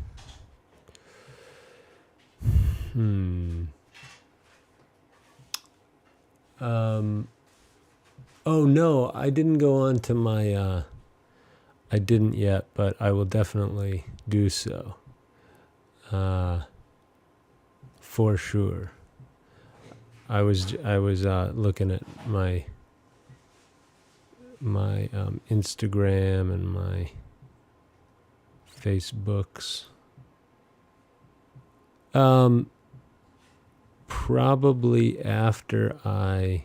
Oh no, I didn't go on to my, I didn't yet, but I will definitely do so. For sure. I was looking at my Instagram and my Facebooks. probably after I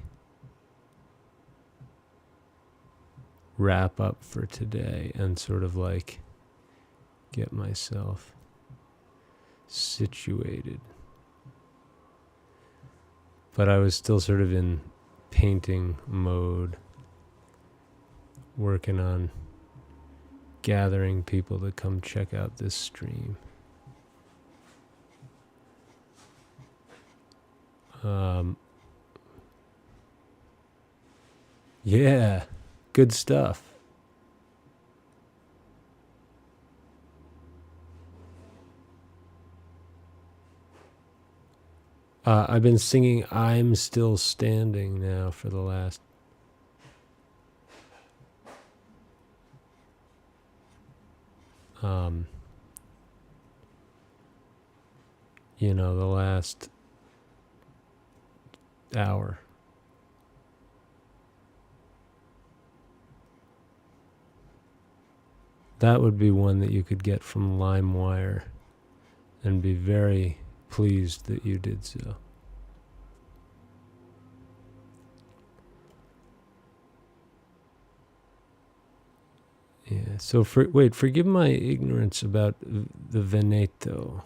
wrap up for today and sort of like get myself situated. But I was still sort of in painting mode, working on gathering people to come check out this stream. Yeah, good stuff. I've been singing I'm Still Standing now for the last the last hour. That would be one that you could get from LimeWire and be very pleased that you did so. Yeah, so forgive my ignorance about the Veneto.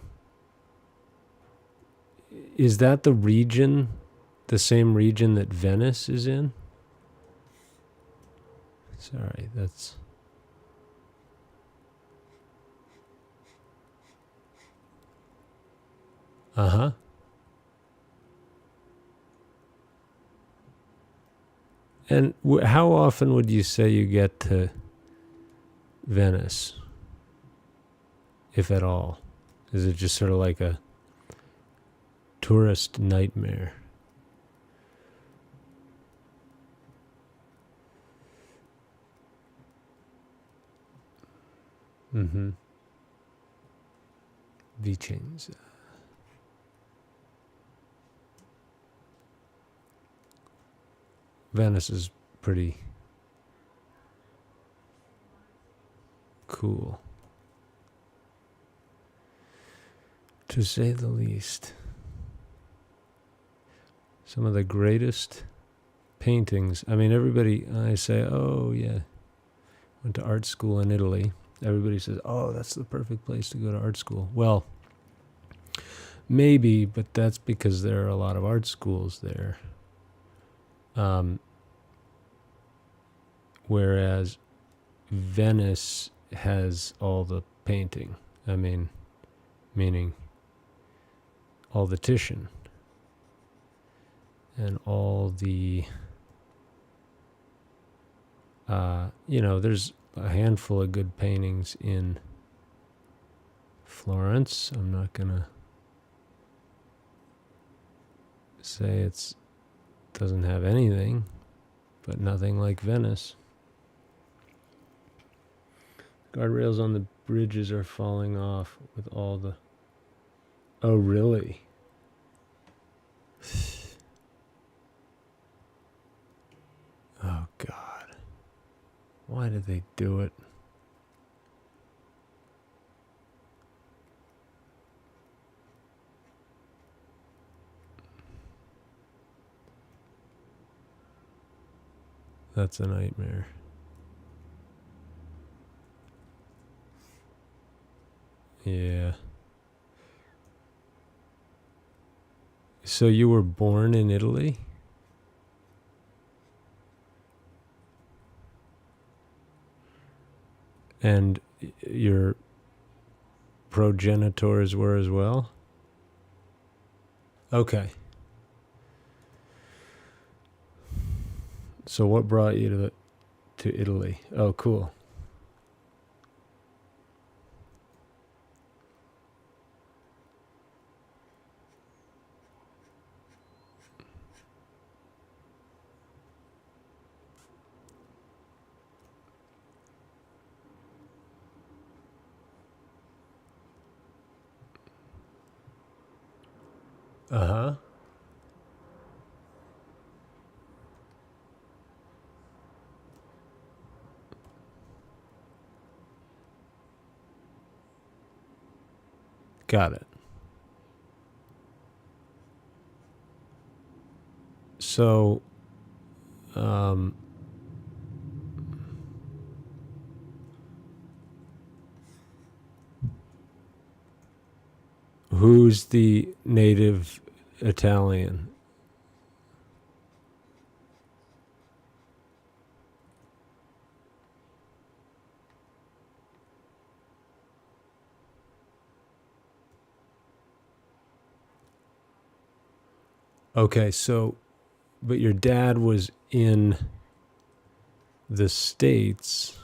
Is that the region, the same region that Venice is in? Sorry, that's... Uh-huh. And how often would you say you get to Venice, if at all? Is it just sort of like a tourist nightmare? Mm-hmm. Vicenza. Venice is pretty cool, to say the least. Some of the greatest paintings. I mean, everybody, I say, oh yeah, went to art school in Italy. Everybody says, oh, that's the perfect place to go to art school. Well, maybe, but that's because there are a lot of art schools there. Whereas Venice has all the painting. I mean, meaning all the Titian and all the, there's a handful of good paintings in Florence. I'm not going to say it doesn't have anything, but nothing like Venice. Guardrails on the bridges are falling off with all the... Oh, really? Oh, God. Why did they do it? That's a nightmare. Yeah. So you were born in Italy? And your progenitors were as well? Okay. So what brought you to Italy? Oh, cool. Uh-huh. Got it. So, um, who's the native Italian? Okay, so, but your dad was in the States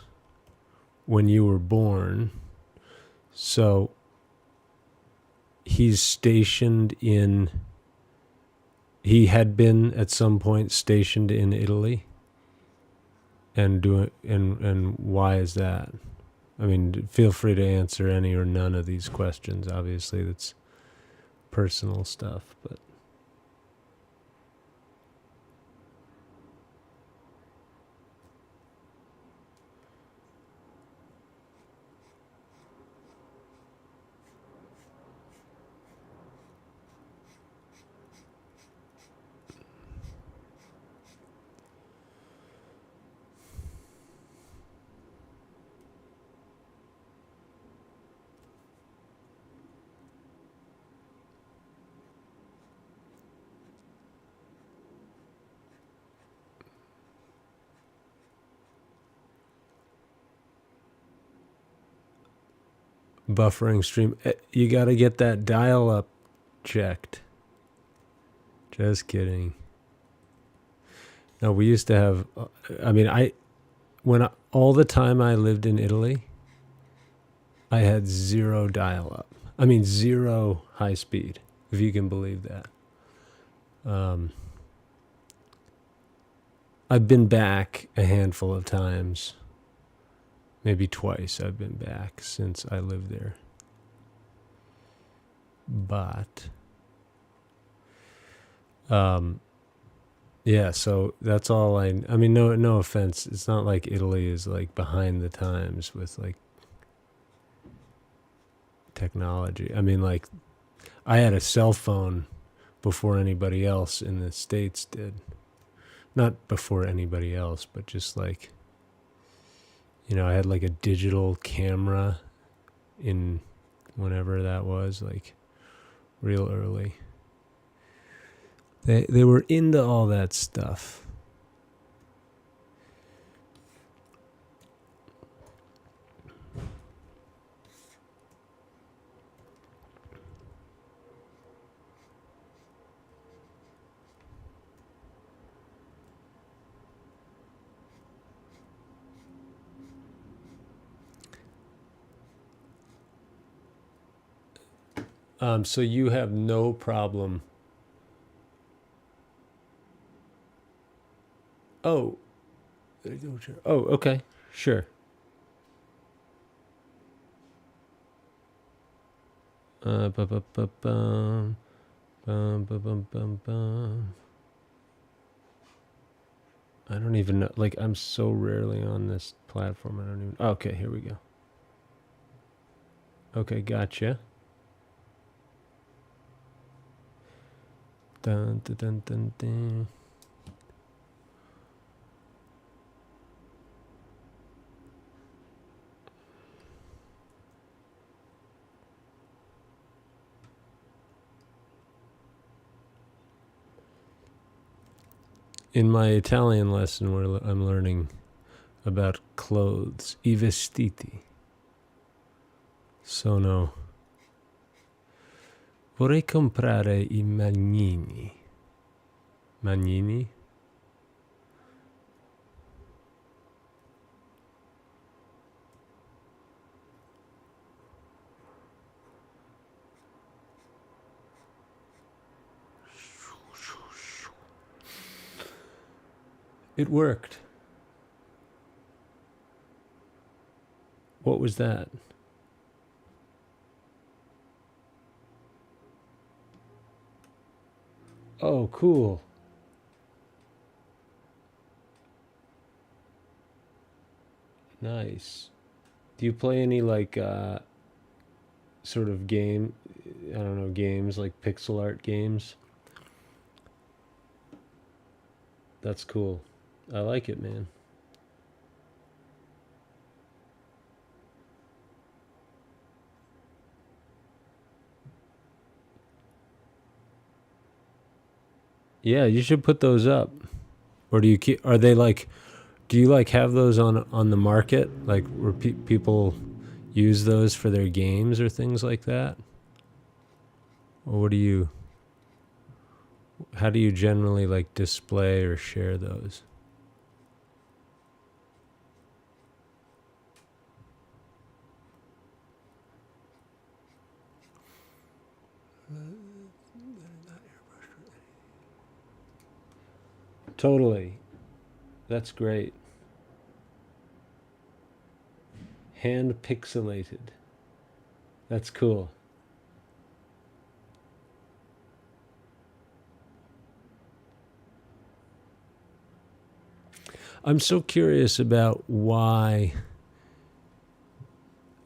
when you were born. So he's stationed in, he had been at some point stationed in Italy, and why is that? I mean, feel free to answer any or none of these questions. Obviously, that's personal stuff, but buffering stream. You got to get that dial up checked. Just kidding. No, we used to have. I mean, all the time I lived in Italy, I had zero dial up. I mean, zero high speed, if you can believe that. I've been back a handful of times. Maybe twice I've been back since I lived there. But, yeah, so that's all I mean, no offense. It's not like Italy is like behind the times with like technology. I mean, like, I had a cell phone before anybody else in the States did. Not before anybody else, but just like, I had like a digital camera in whenever that was, like real early. They were into all that stuff. So you have no problem. Oh, okay, sure. Ba-ba-ba-bum, bum. I don't even know. Like, I'm so rarely on this platform. I don't even. Okay, here we go. Okay, gotcha. Dun, dun, dun, dun, dun. In my Italian lesson, I'm learning about clothes. I vestiti sono. Vorrei comprare I magnini. Magnini? It worked. What was that? Oh, cool. Nice. Do you play any like sort of game, I don't know, games like pixel art games? That's cool. I like it, man. Yeah, you should put those up. Or do you keep? Are they like? Do you like have those on the market? Like where people use those for their games or things like that? Or what do you? How do you generally like display or share those? Totally. That's great. Hand pixelated. That's cool. I'm so curious about why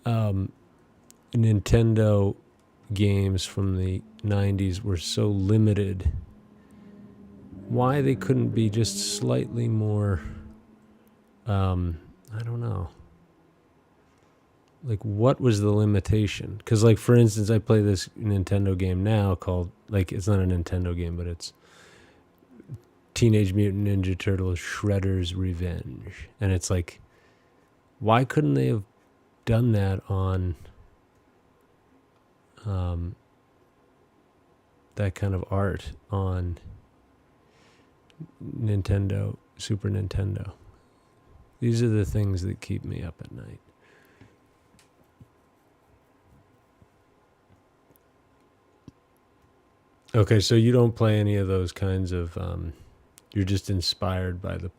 um, Nintendo games from the 90s were so limited. Why they couldn't be just slightly more, I don't know. Like, what was the limitation? Because, like, for instance, I play this Nintendo game now called, like, it's not a Nintendo game, but it's Teenage Mutant Ninja Turtles Shredder's Revenge. And it's like, why couldn't they have done that on that kind of art on Nintendo, Super Nintendo? These are the things that keep me up at night. Okay, so you don't play any of those kinds of. You're just inspired by the.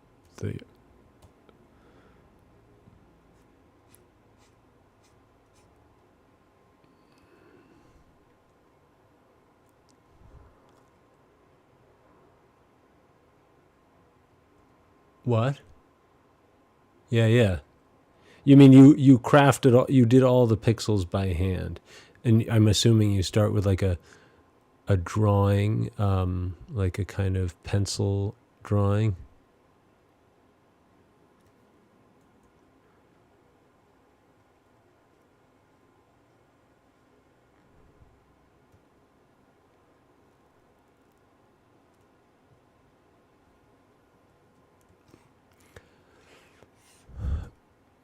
What? Yeah, yeah. You mean you crafted all, you did all the pixels by hand, and I'm assuming you start with like a drawing, like a kind of pencil drawing.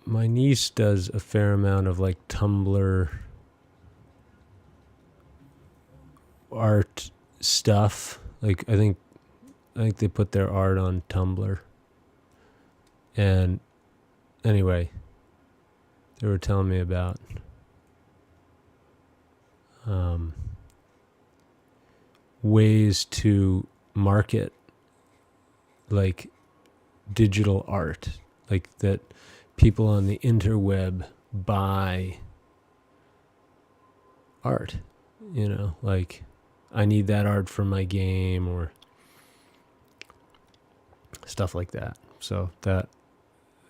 My niece does a fair amount of like Tumblr art stuff. Like I think they put their art on Tumblr. And anyway, they were telling me about um, ways to market like digital art, like that people on the interweb buy art, like I need that art for my game or stuff like that. So that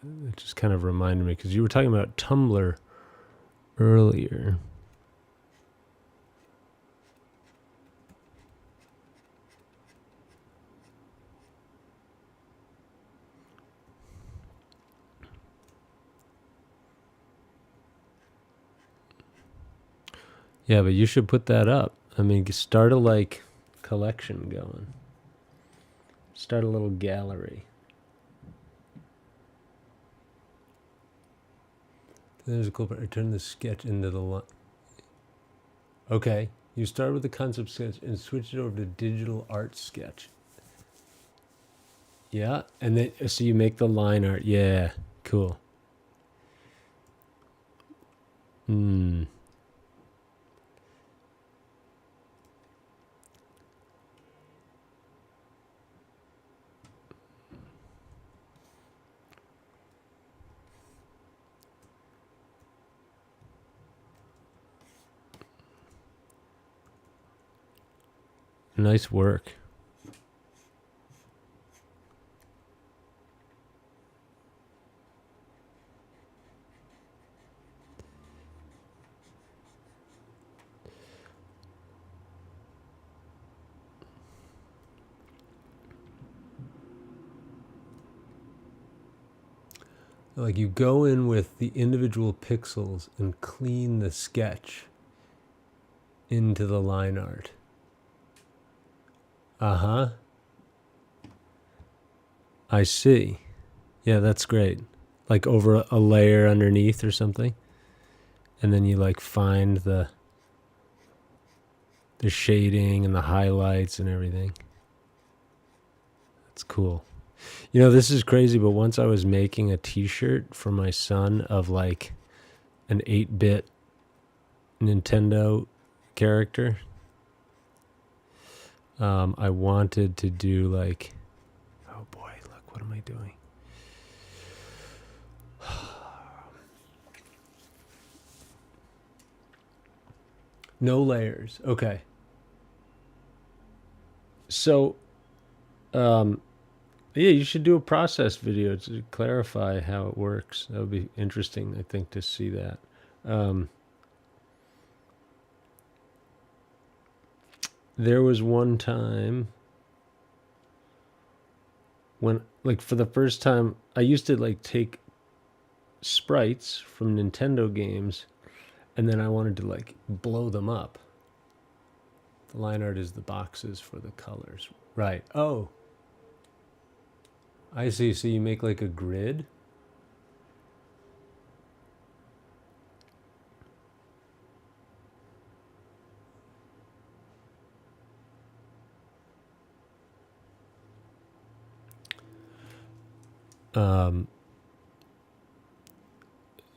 it just kind of reminded me because you were talking about Tumblr earlier. Yeah, but you should put that up. I mean, start a like collection going. Start a little gallery. There's a cool part. I turn the sketch into the line. Okay, you start with the concept sketch and switch it over to digital art sketch. Yeah, and then so you make the line art. Yeah, cool. Hmm. Nice work. Like you go in with the individual pixels and clean the sketch into the line art. Uh-huh. I see. Yeah, that's great. Like over a layer underneath or something. And then you like find the shading and the highlights and everything. That's cool. You know, this is crazy, but once I was making a t-shirt for my son of like an 8-bit Nintendo character. I wanted to do like, oh boy, look, what am I doing? No layers. Okay. So, yeah, you should do a process video to clarify how it works. That would be interesting, I think, to see that. There was one time when, like, for the first time, I used to like take sprites from Nintendo games, and then I wanted to like blow them up. The line art is the boxes for the colors. Right. Oh, I see. So you make like a grid?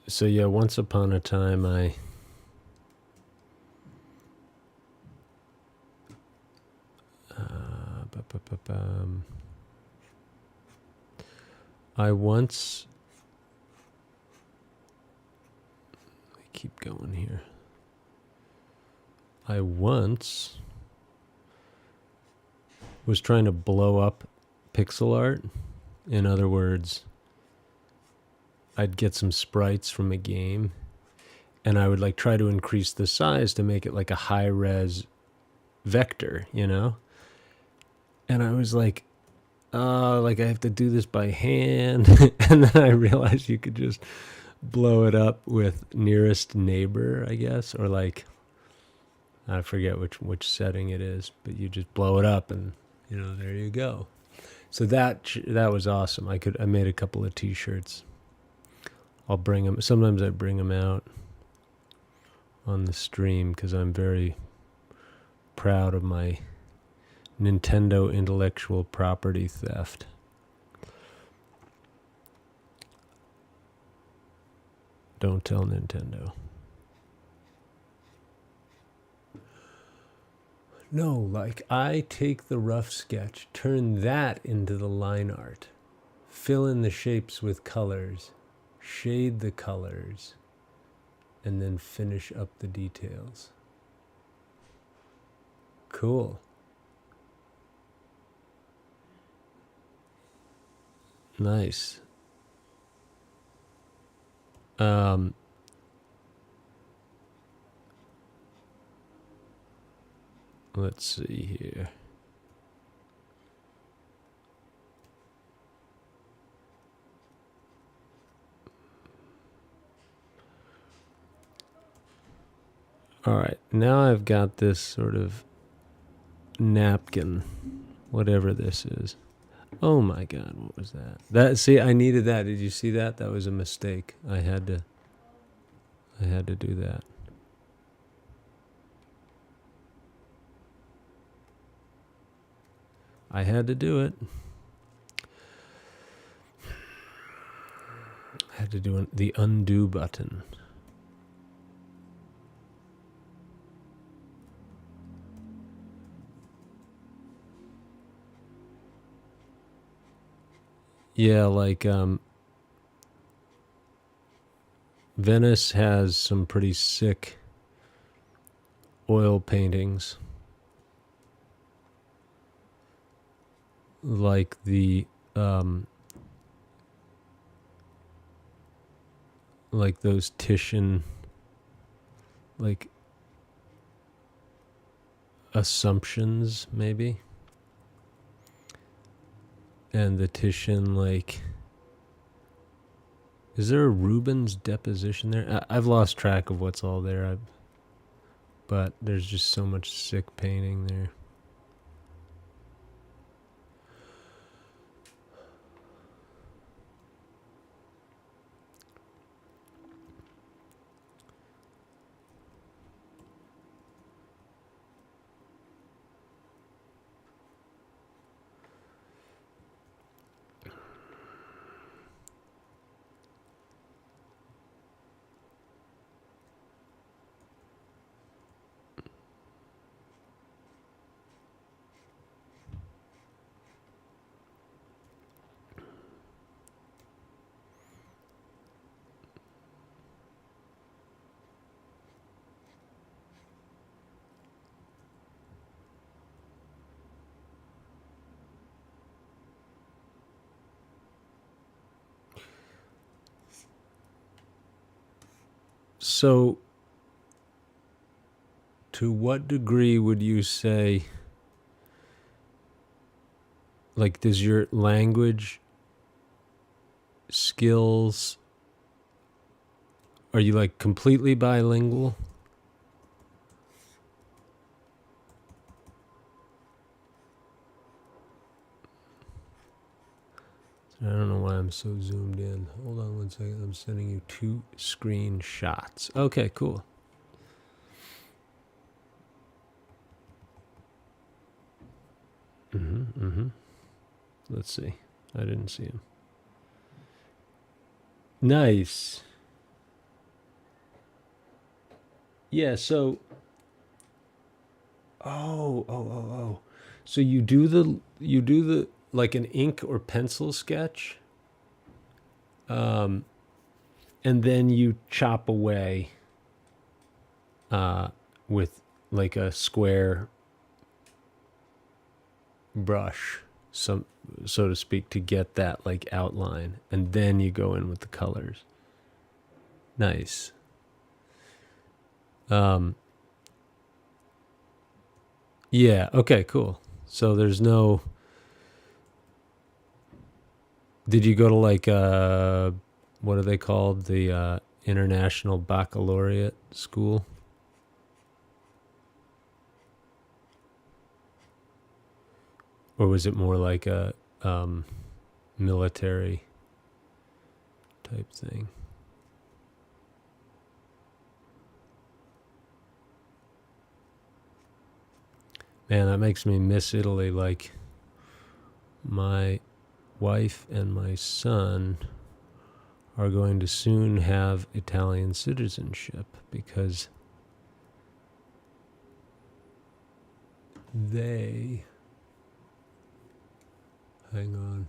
So yeah, once upon a time I once, keep going here. I once was trying to blow up pixel art. In other words, I'd get some sprites from a game and I would like try to increase the size to make it like a high res vector, you know? And I was like I have to do this by hand. And then I realized you could just blow it up with nearest neighbor, I guess, or like, I forget which setting it is, but you just blow it up and, you know, there you go. So that was awesome. I made a couple of t-shirts. I'll bring them. Sometimes I bring them out on the stream because I'm very proud of my Nintendo intellectual property theft. Don't tell Nintendo. No, like I take the rough sketch, turn that into the line art, fill in the shapes with colors, shade the colors, and then finish up the details. Cool. Nice. Let's see here. All right, now I've got this sort of napkin, whatever this is. Oh my God, what was that? See, I needed that. Did you see that? That was a mistake. I had to do that. I had to do it. I had to do the undo button. Yeah, like Venice has some pretty sick oil paintings. Like the like those Titian, like Assumptions maybe, and the Titian like Is there a Rubens deposition there? I've lost track of what's all there, but there's just so much sick painting there. So, to what degree would you say, like, does your language skills, are you like completely bilingual? I don't know why I'm so zoomed in. Hold on one second. I'm sending you 2 screenshots. Okay, cool. Let's see. I didn't see him. Nice. Yeah, so oh. So you do the like an ink or pencil sketch, and then you chop away with like a square brush, so to speak, to get that like outline, and then you go in with the colors. Nice. Yeah, okay, cool. So there's no, did you go to like what are they called, the International Baccalaureate School? Or was it more like a military type thing? Man, that makes me miss Italy. Like, my wife and my son are going to soon have Italian citizenship because they, hang on,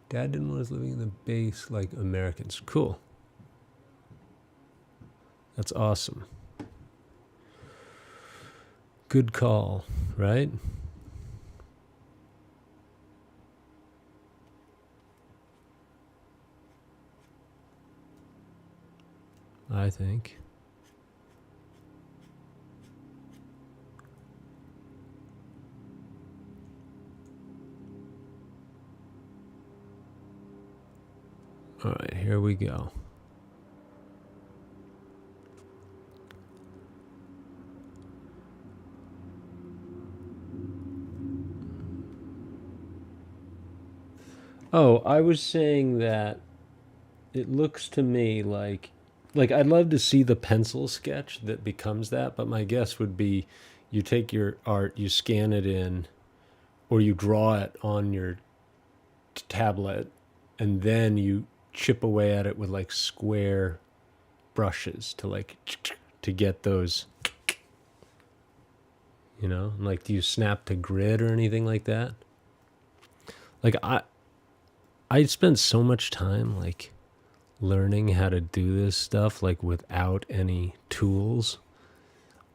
Dad didn't want us living in the base like Americans. Cool. That's awesome. Good call, right? I think. All right, here we go. Oh, I was saying that it looks to me like I'd love to see the pencil sketch that becomes that, but my guess would be you take your art, you scan it in, or you draw it on your tablet, and then you chip away at it with like square brushes to like to get those, like, do you snap to grid or anything like that? Like, I spent so much time like learning how to do this stuff like without any tools.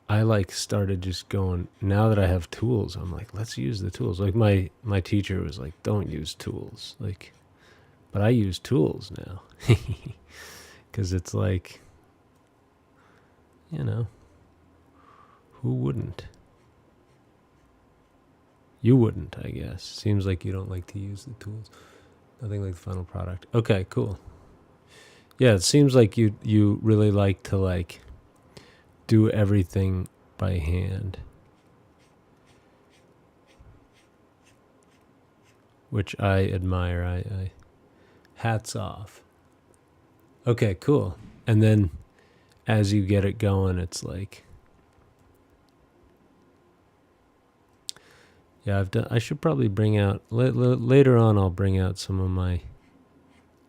I like started just going, now that I have tools, I'm like, let's use the tools. Like, my teacher was like, don't use tools. Like, but I use tools now. Because it's like, who wouldn't? You wouldn't, I guess. Seems like you don't like to use the tools. Nothing like the final product. Okay, cool. Yeah, it seems like you really like to like do everything by hand, which I admire. I hats off. Okay, cool. And then as you get it going, it's like, yeah, I should probably bring out later on. I'll bring out some of my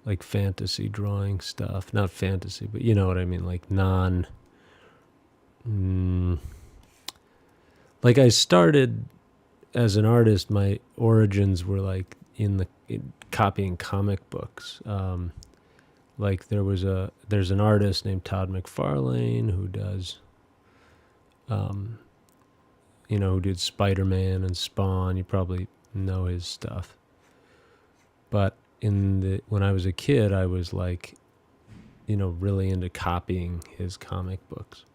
like fantasy drawing stuff. Not fantasy, but you know what I mean, like non. Like I started as an artist. My origins were like in copying comic books. Like there's an artist named Todd McFarlane who does, who did Spider-Man and Spawn. You probably know his stuff. But when I was a kid, I was like, really into copying his comic books.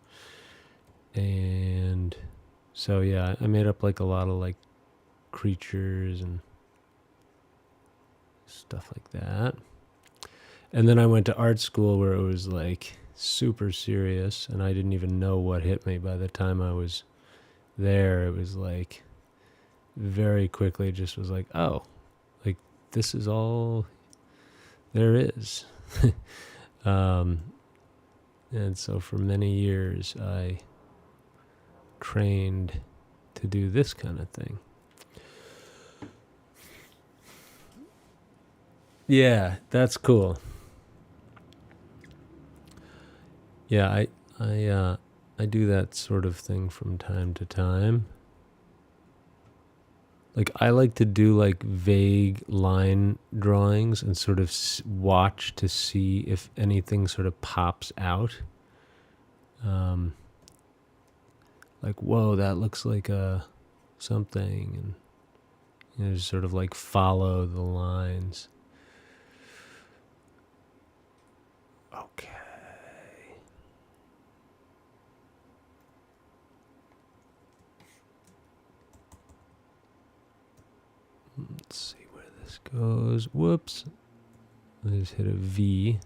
And so, yeah, I made up like a lot of like creatures and stuff like that. And then I went to art school where it was like super serious, and I didn't even know what hit me by the time I was there. It was like very quickly just was like, oh, like this is all there is. And so for many years I trained to do this kind of thing. Yeah, that's cool. Yeah, I do that sort of thing from time to time. Like I like to do like vague line drawings and sort of watch to see if anything sort of pops out. Like, whoa, that looks like a something, and just sort of like follow the lines. Okay. Let's see where this goes. Whoops. I just hit a V.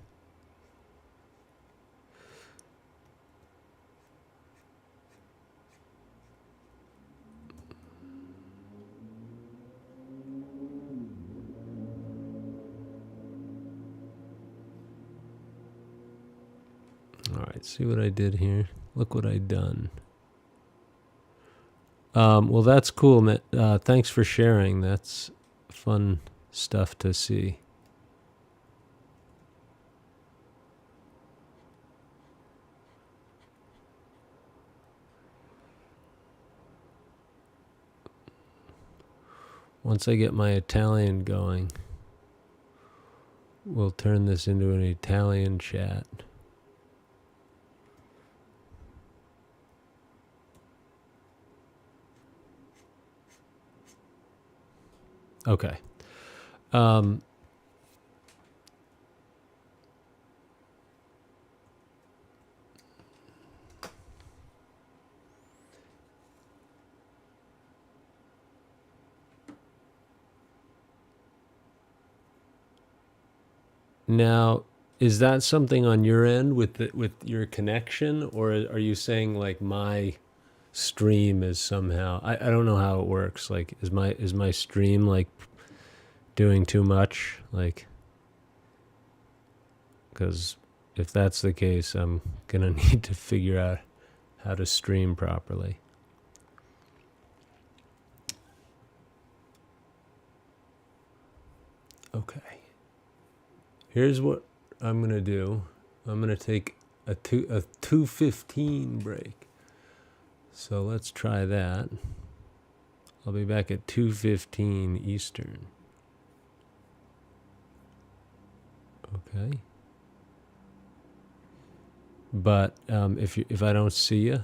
All right, see what I did here. Look what I done. Well, that's cool, man. Thanks for sharing. That's fun stuff to see. Once I get my Italian going, we'll turn this into an Italian chat. Okay. Now, is that something on your end with your connection, or are you saying like my stream is somehow? I don't know how it works. Like, is my stream like doing too much? Like, because if that's the case, I'm gonna need to figure out how to stream properly. Okay. Here's what I'm gonna do. I'm gonna take a 2:15 break. So let's try that. I'll be back at 2:15 Eastern. Okay. But if I don't see you,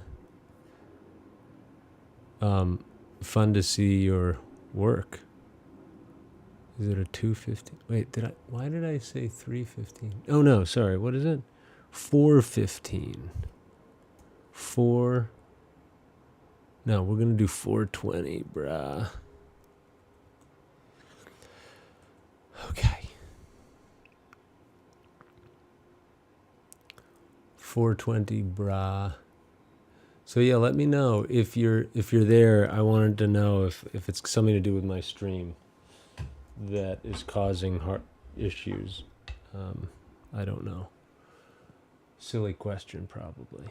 fun to see your work. Is it a 2:15? Wait, why did I say 3:15? Oh no, sorry. What is it? 4:15. 4. No, we're gonna do 4:20, bruh. Okay. 420 bra. So yeah, let me know if you're there. I wanted to know if it's something to do with my stream that is causing heart issues. I don't know. Silly question, probably.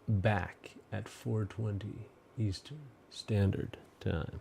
Back at 4:20 Eastern Standard Time.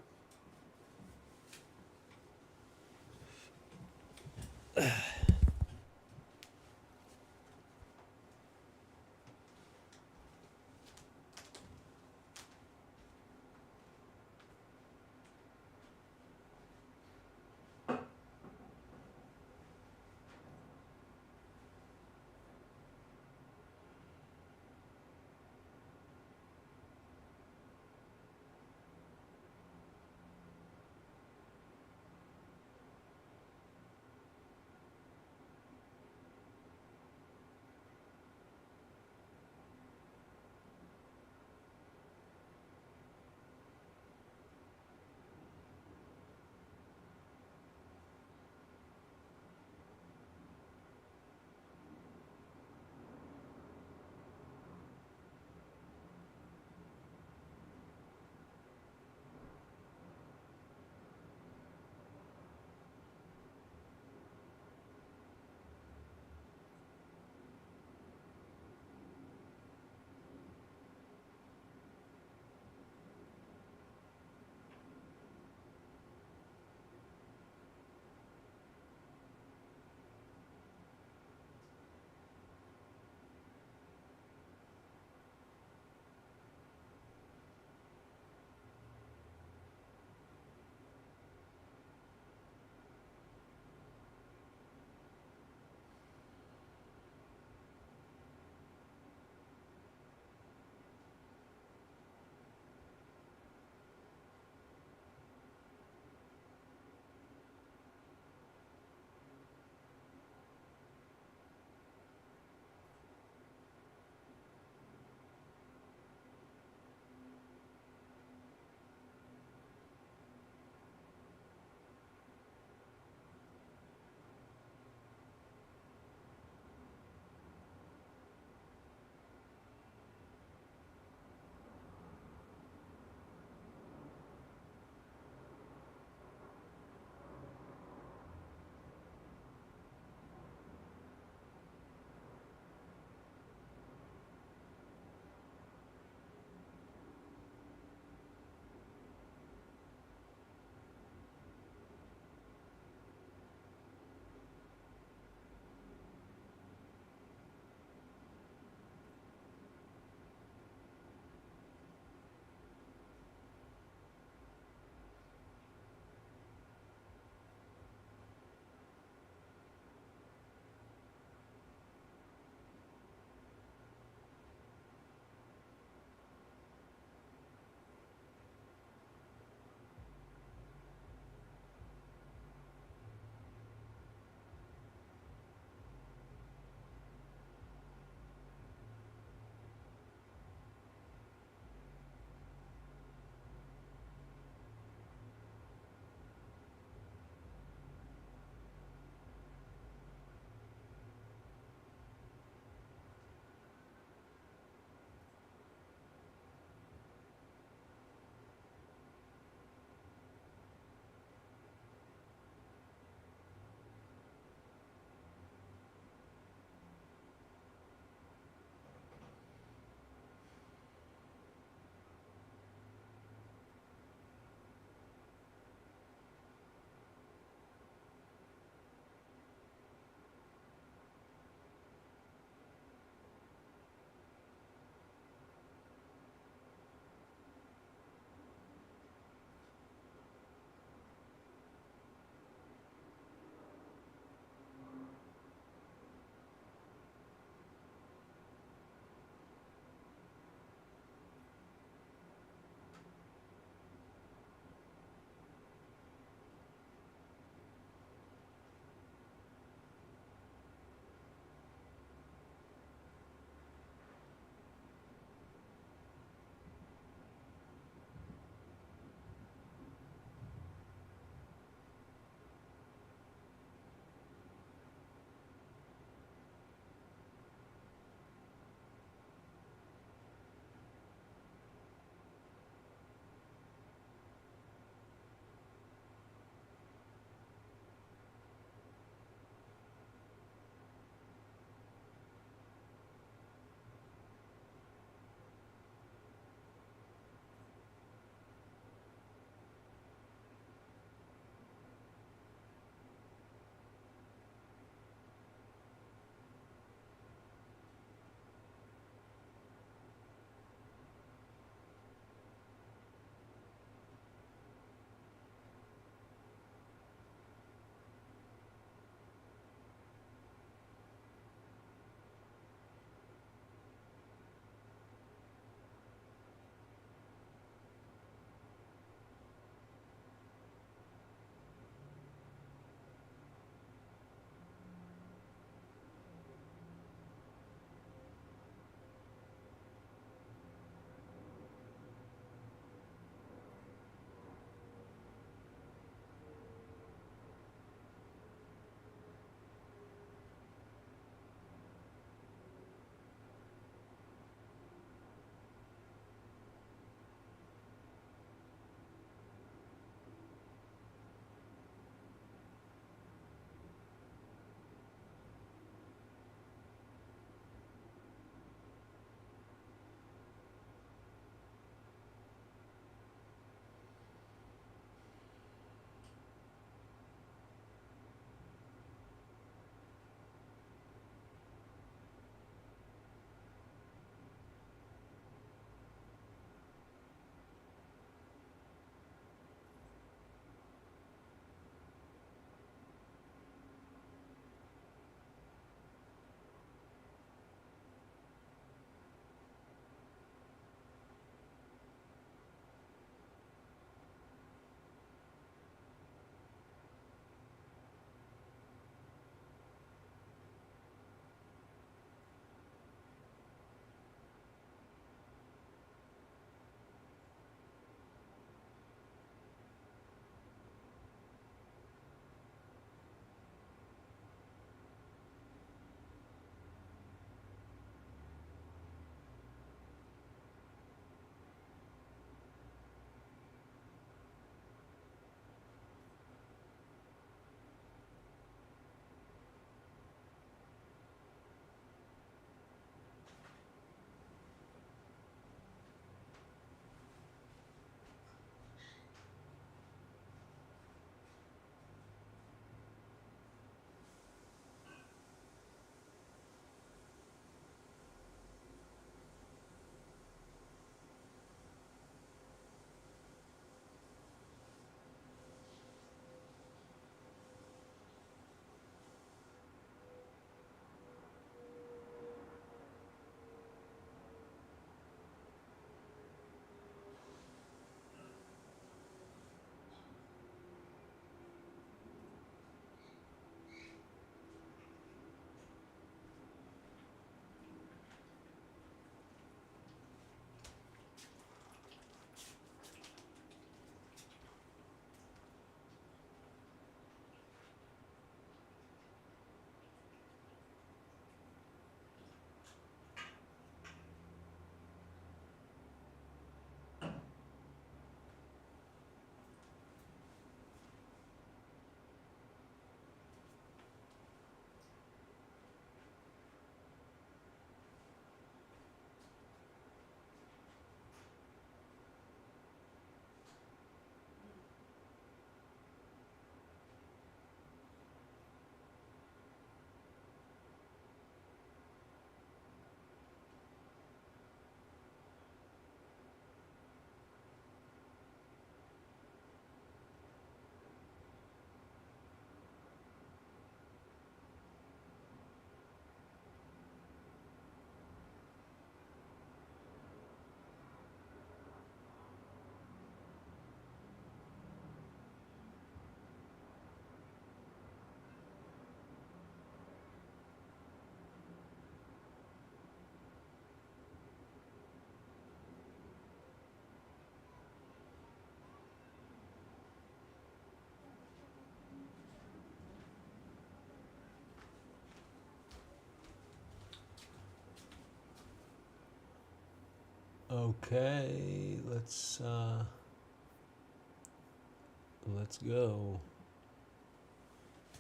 Okay, let's go.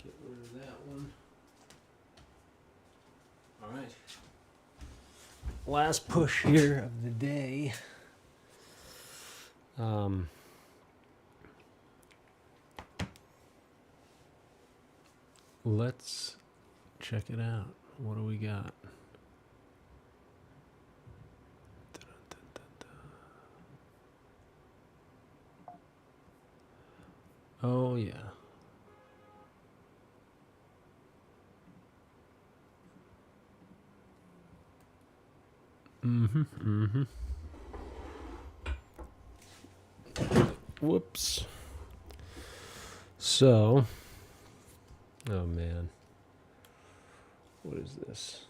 Get rid of that one. All right. Last push here of the day. Let's check it out. What do we got? Oh, yeah. Whoops. So, oh man. What is this?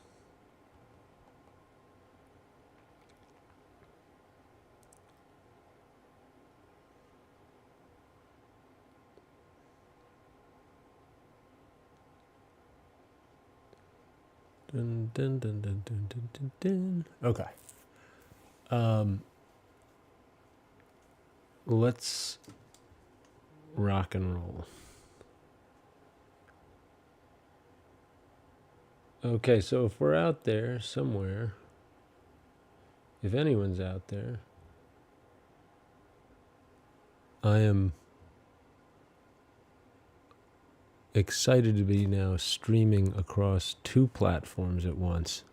Dun, dun, dun, dun, dun, dun, dun, dun. Okay. Let's rock and roll. Okay, so if we're out there somewhere, if anyone's out there, I am excited to be now streaming across 2 platforms at once.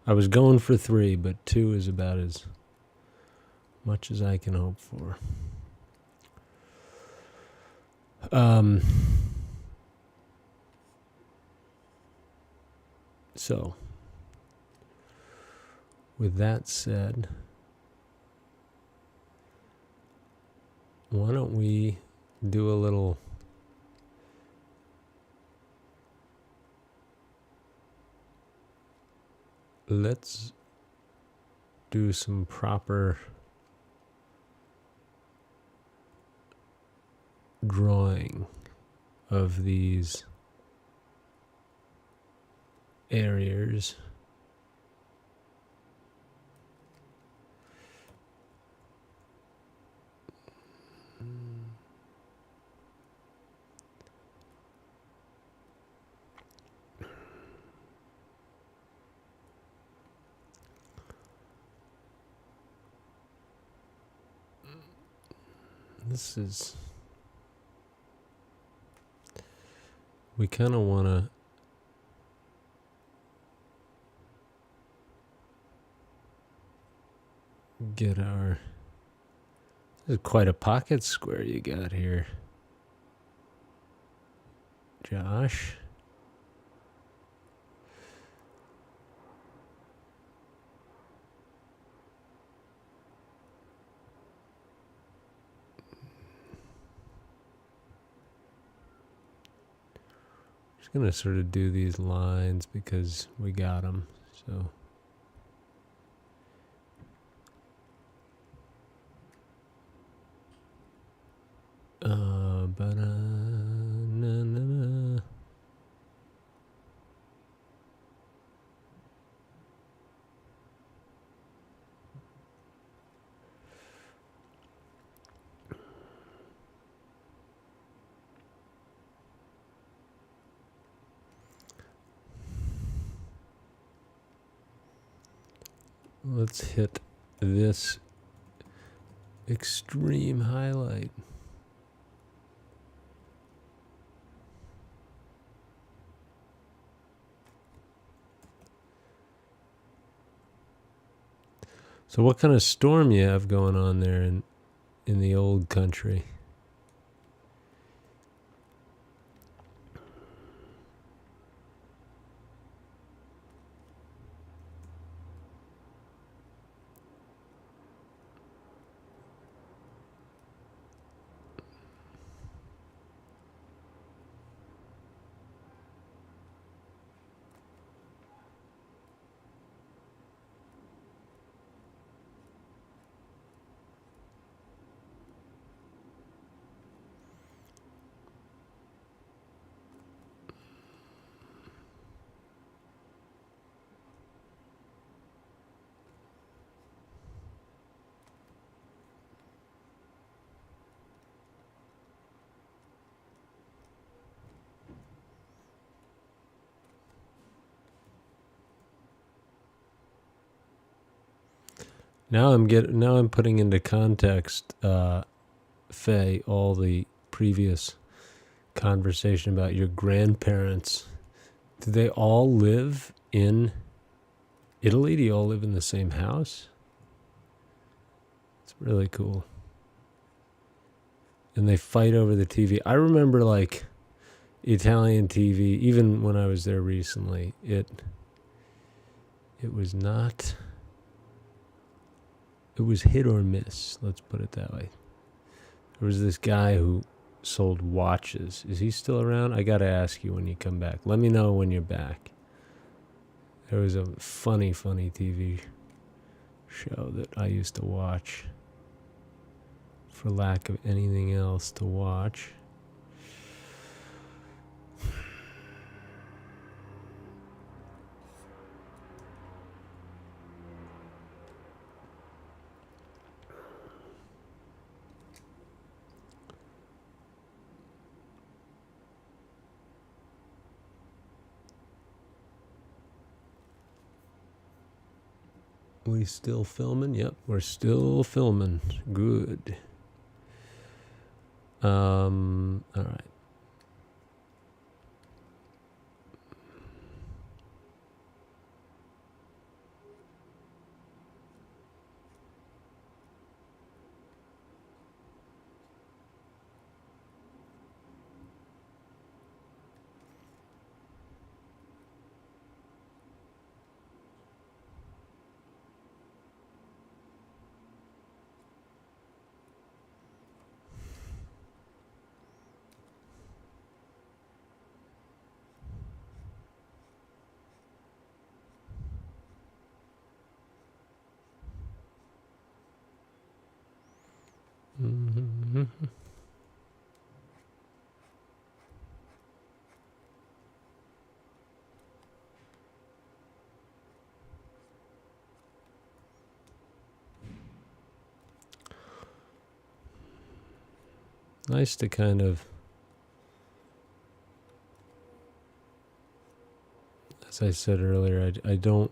I was going for 3, but 2 is about as much as I can hope for. So, with that said, why don't we do a little let's do some proper drawing of these areas. This is, we kind of want to get our, this is quite a pocket square you got here, Josh. Just gonna sort of do these lines because we got them. So. Let's hit this extreme highlight. So what kind of storm you have going on there in the old country? Now I'm putting into context, Faye, all the previous conversation about your grandparents. Do they all live in Italy? Do you all live in the same house? It's really cool. And they fight over the TV. I remember like Italian TV, even when I was there recently, it was not, it was hit or miss, let's put it that way. There was this guy who sold watches. Is he still around? I got to ask you when you come back. Let me know when you're back. There was a funny TV show that I used to watch for lack of anything else to watch. We still filming? Yep, we're still filming. Good. All right. Mm-hmm. Nice to kind of, as I said earlier, I don't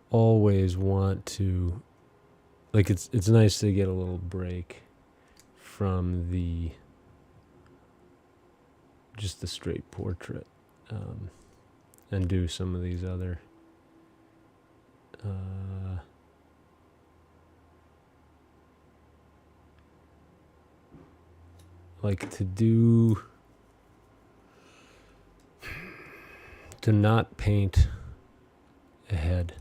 always want to, like, it's nice to get a little break from just the straight portrait, and do some of these other like to not paint a head.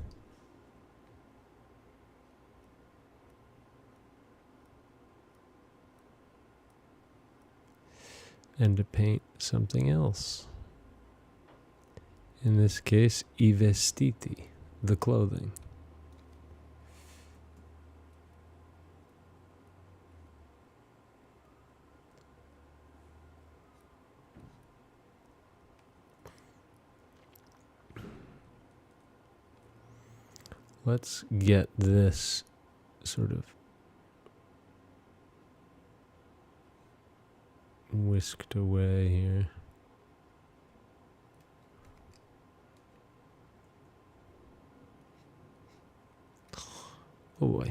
And to paint something else. In this case, I vestiti, the clothing. Let's get this sort of whisked away here. Oh boy.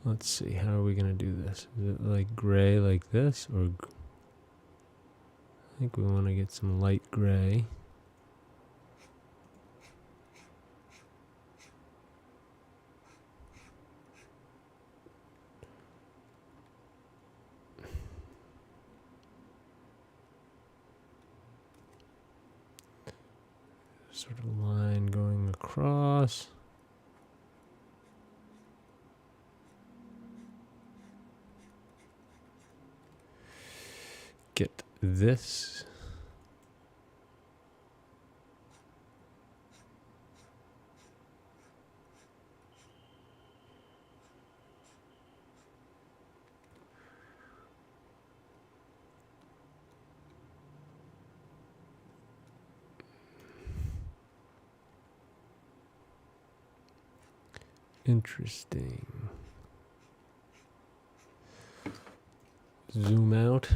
Let's see, how are we going to do this? Is it like gray like this, or I think we want to get some light gray. Sort of line going across. Get this. Interesting. Zoom out.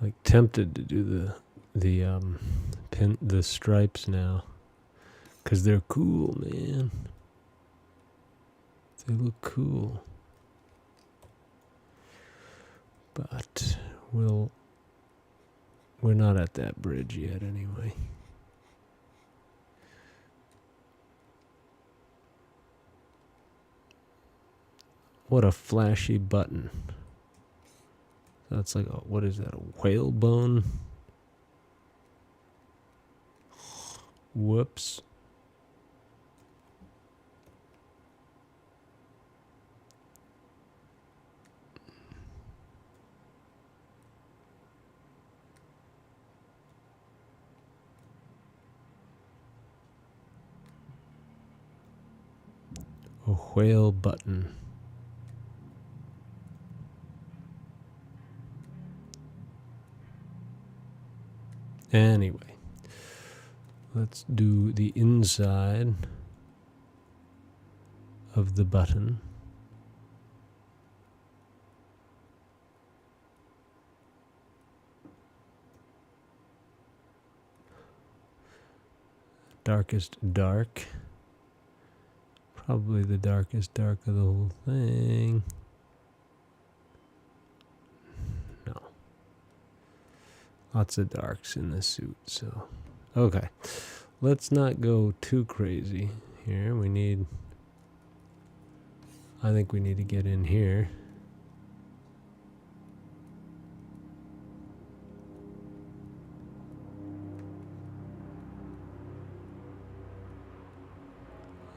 like tempted to do the stripes now, because they're cool, man. They look cool. But we're not at that bridge yet anyway. What a flashy button. That's like what is that, a whalebone? Whoops. A whale button. Anyway, let's do the inside of the button. Darkest dark. Probably the darkest dark of the whole thing. No. Lots of darks in this suit, so. Okay. Let's not go too crazy here. I think we need to get in here.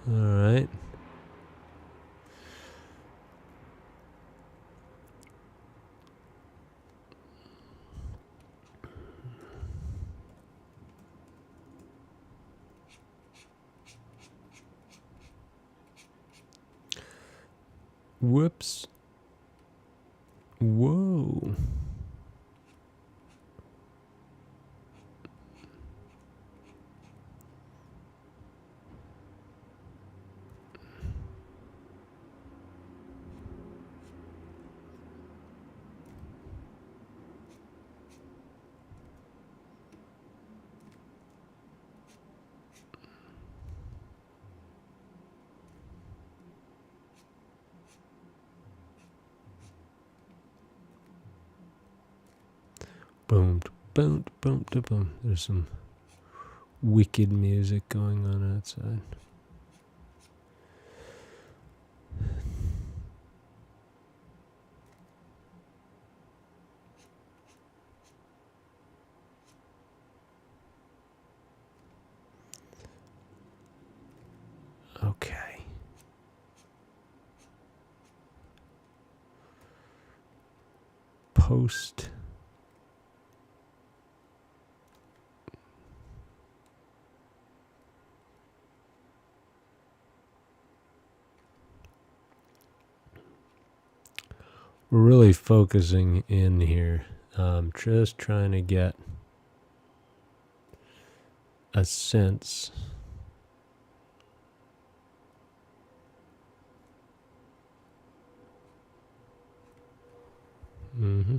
All right. Whoops. Whoa. Boom, boom, boom, boom. There's some wicked music going on outside. Okay. Post. We're really focusing in here. Just trying to get a sense. Mm-hmm.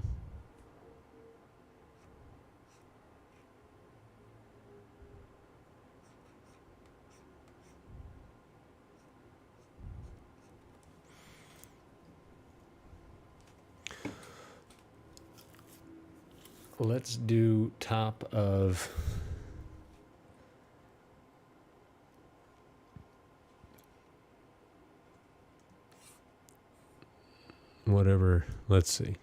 Let's do top of whatever. Let's see.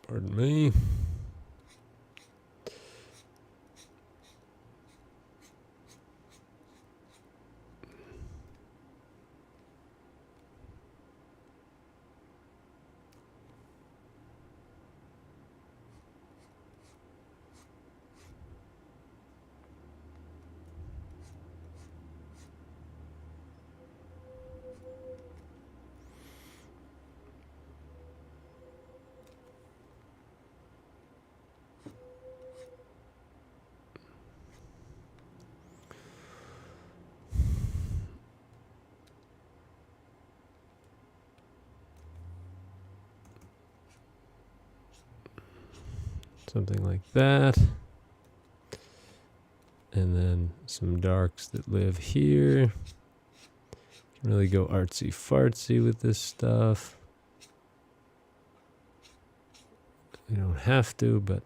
Pardon me. something like that. And then some darks that live here. Can really go artsy fartsy with this stuff. You don't have to, but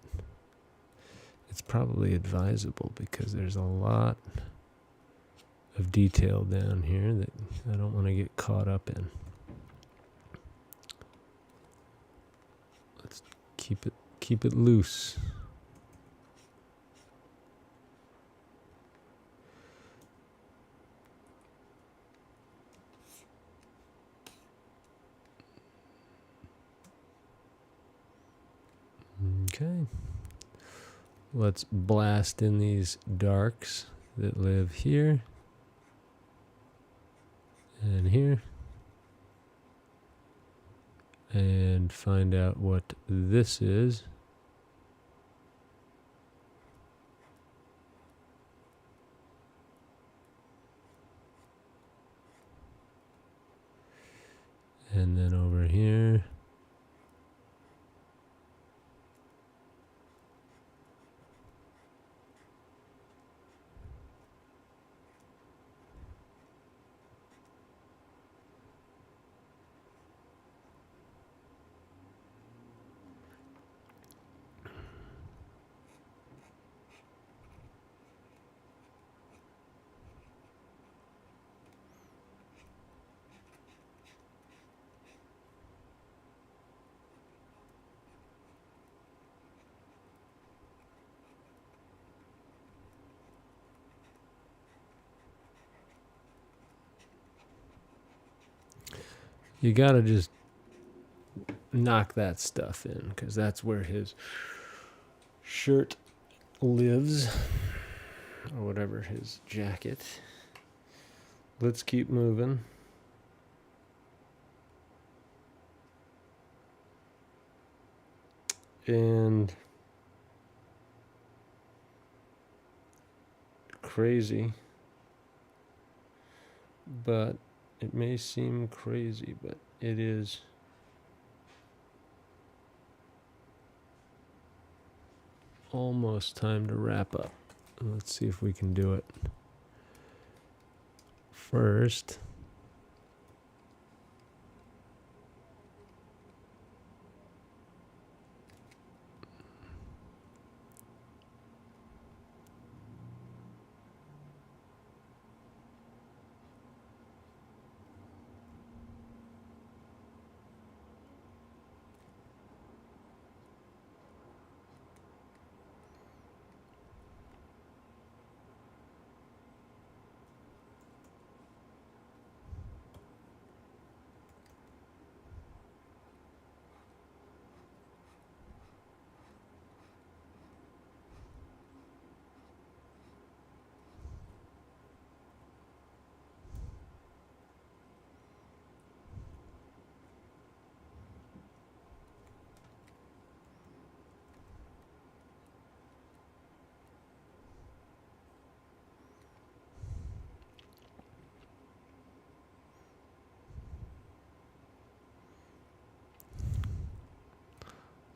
it's probably advisable because there's a lot of detail down here that I don't want to get caught up in. Let's keep it loose. Okay. Let's blast in these darks that live here and here and find out what this is. And then over here. You gotta just knock that stuff in because that's where his shirt lives, or whatever, his jacket. Let's keep moving. And crazy, but it may seem crazy, but it is almost time to wrap up. Let's see if we can do it. First,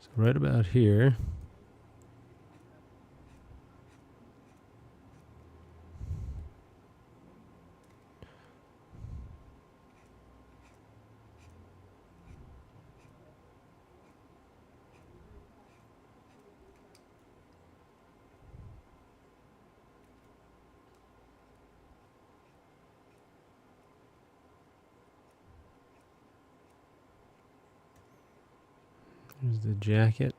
so right about here, here's the jacket.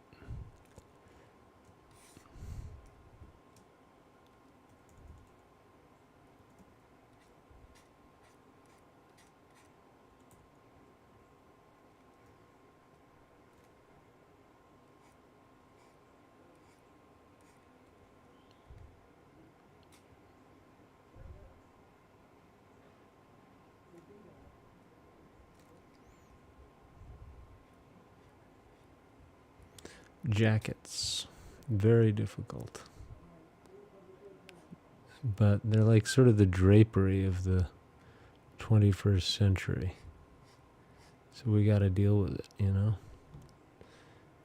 Jackets, very difficult, but they're like sort of the drapery of the 21st century, so we got to deal with it, you know.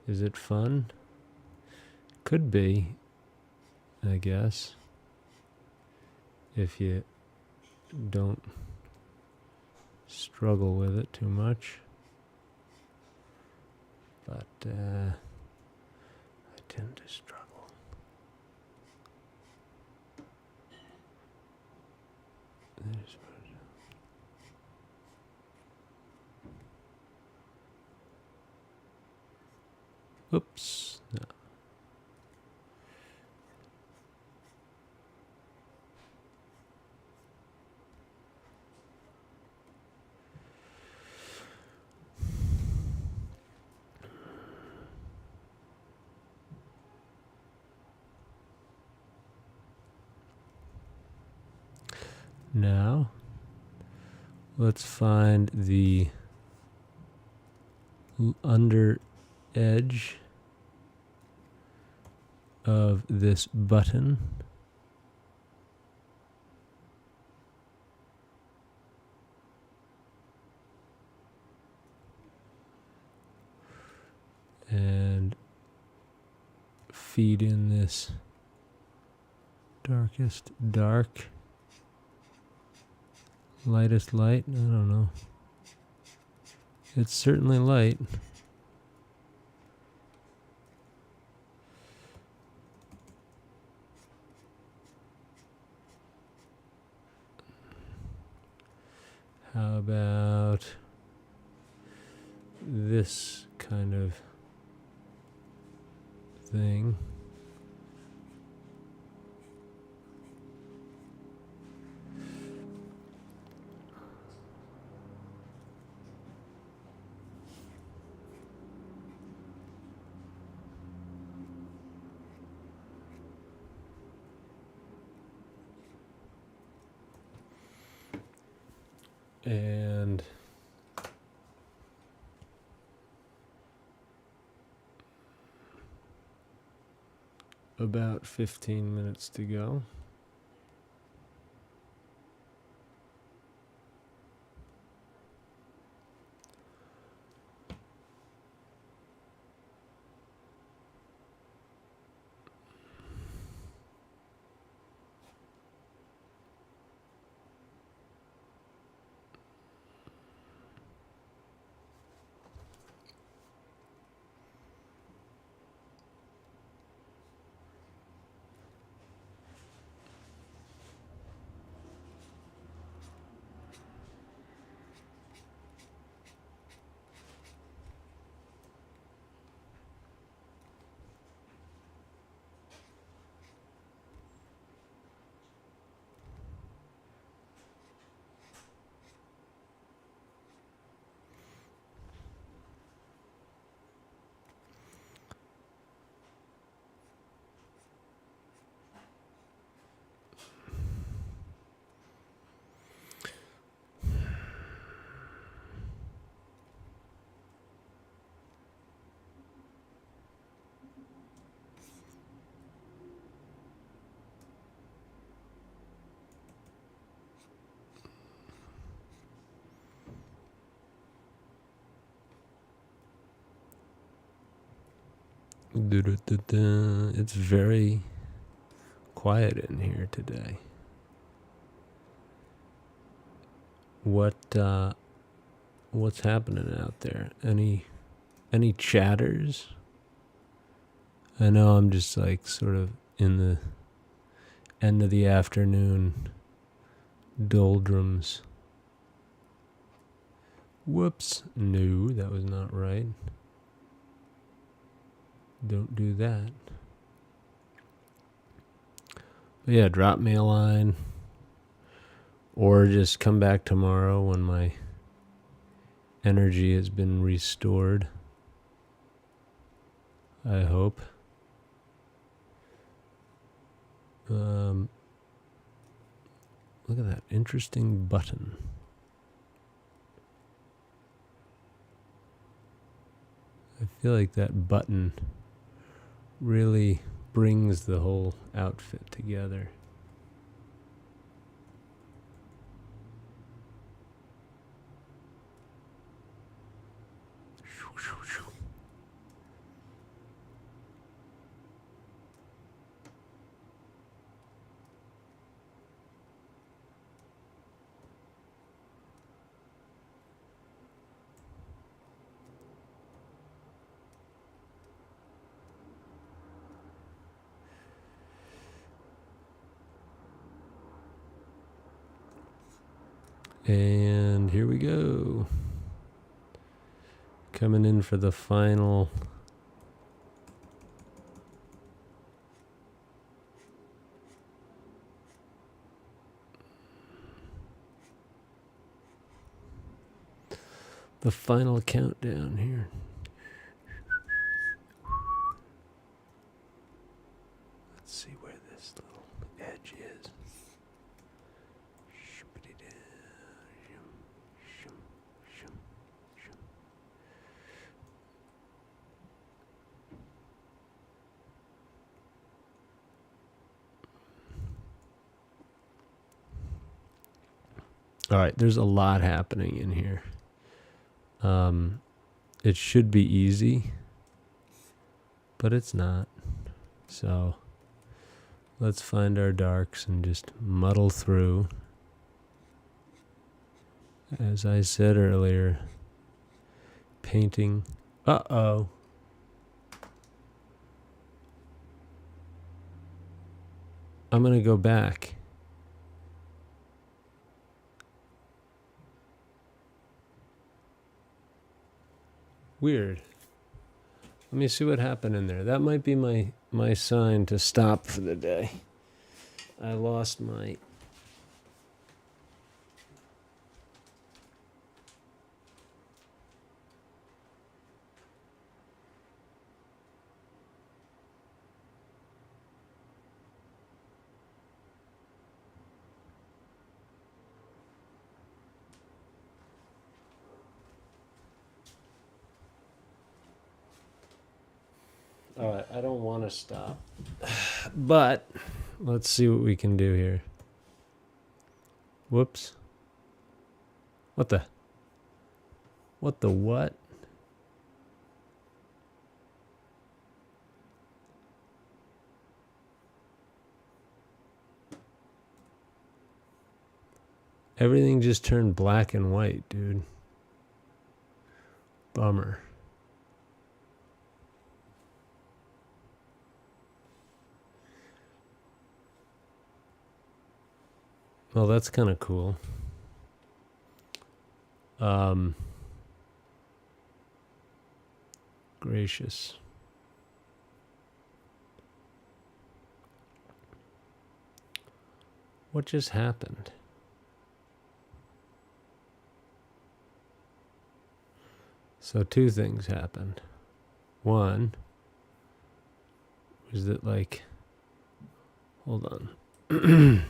Is it fun? Could be, I guess, if you don't struggle with it too much. But I tend to struggle. There's oops. No. Now, let's find the under edge of this button. And feed in this darkest dark. Lightest light? I don't know. It's certainly light. How about this kind of thing? And about 15 minutes to go. It's very quiet in here today. What's happening out there? Any chatters? I know I'm just like sort of in the end of the afternoon doldrums. Whoops. No, that was not right. Don't do that. But yeah, drop me a line. Or just come back tomorrow when my energy has been restored. I hope. Look at that interesting button. I feel like that button really brings the whole outfit together. And here we go. Coming in for the final. The final countdown here. Let's see where this little edge is. All right, there's a lot happening in here. It should be easy, but it's not. So let's find our darks and just muddle through. As I said earlier, painting. Uh-oh. I'm going to go back. Weird. Let me see what happened in there. That might be my sign to stop for the day. I lost my... All right, I don't want to stop. But let's see what we can do here. Whoops. What the what? Everything just turned black and white, dude. Bummer. Well, that's kind of cool. Gracious. What just happened? So two things happened. One was that, like, hold on.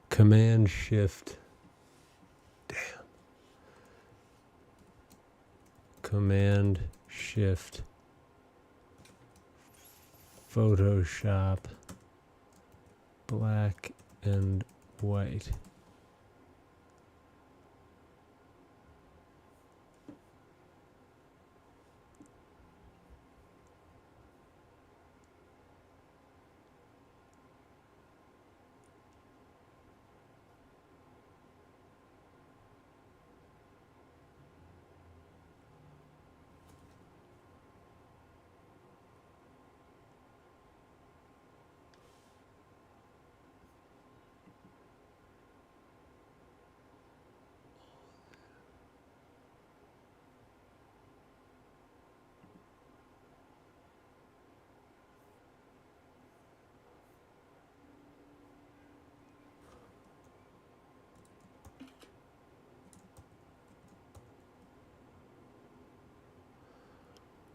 Command Shift. Damn. Command Shift. Photoshop. Black and white.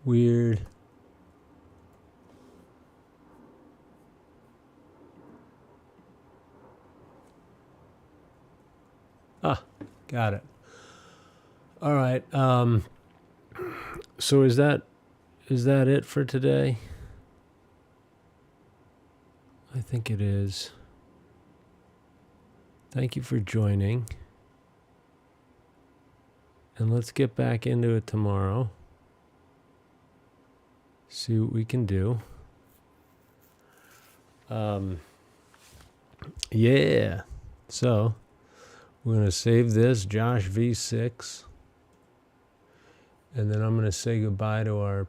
Weird. Ah, got it. All right. So is that it for today? I think it is. Thank you for joining. And let's get back into it tomorrow. See what we can do. Yeah. So we're going to save this, Josh V6. And then I'm going to say goodbye to our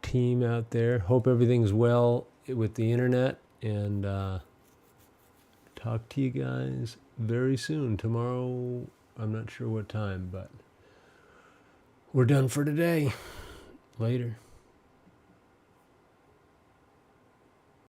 team out there. Hope everything's well with the internet, and talk to you guys very soon. Tomorrow, I'm not sure what time, but we're done for today. Later.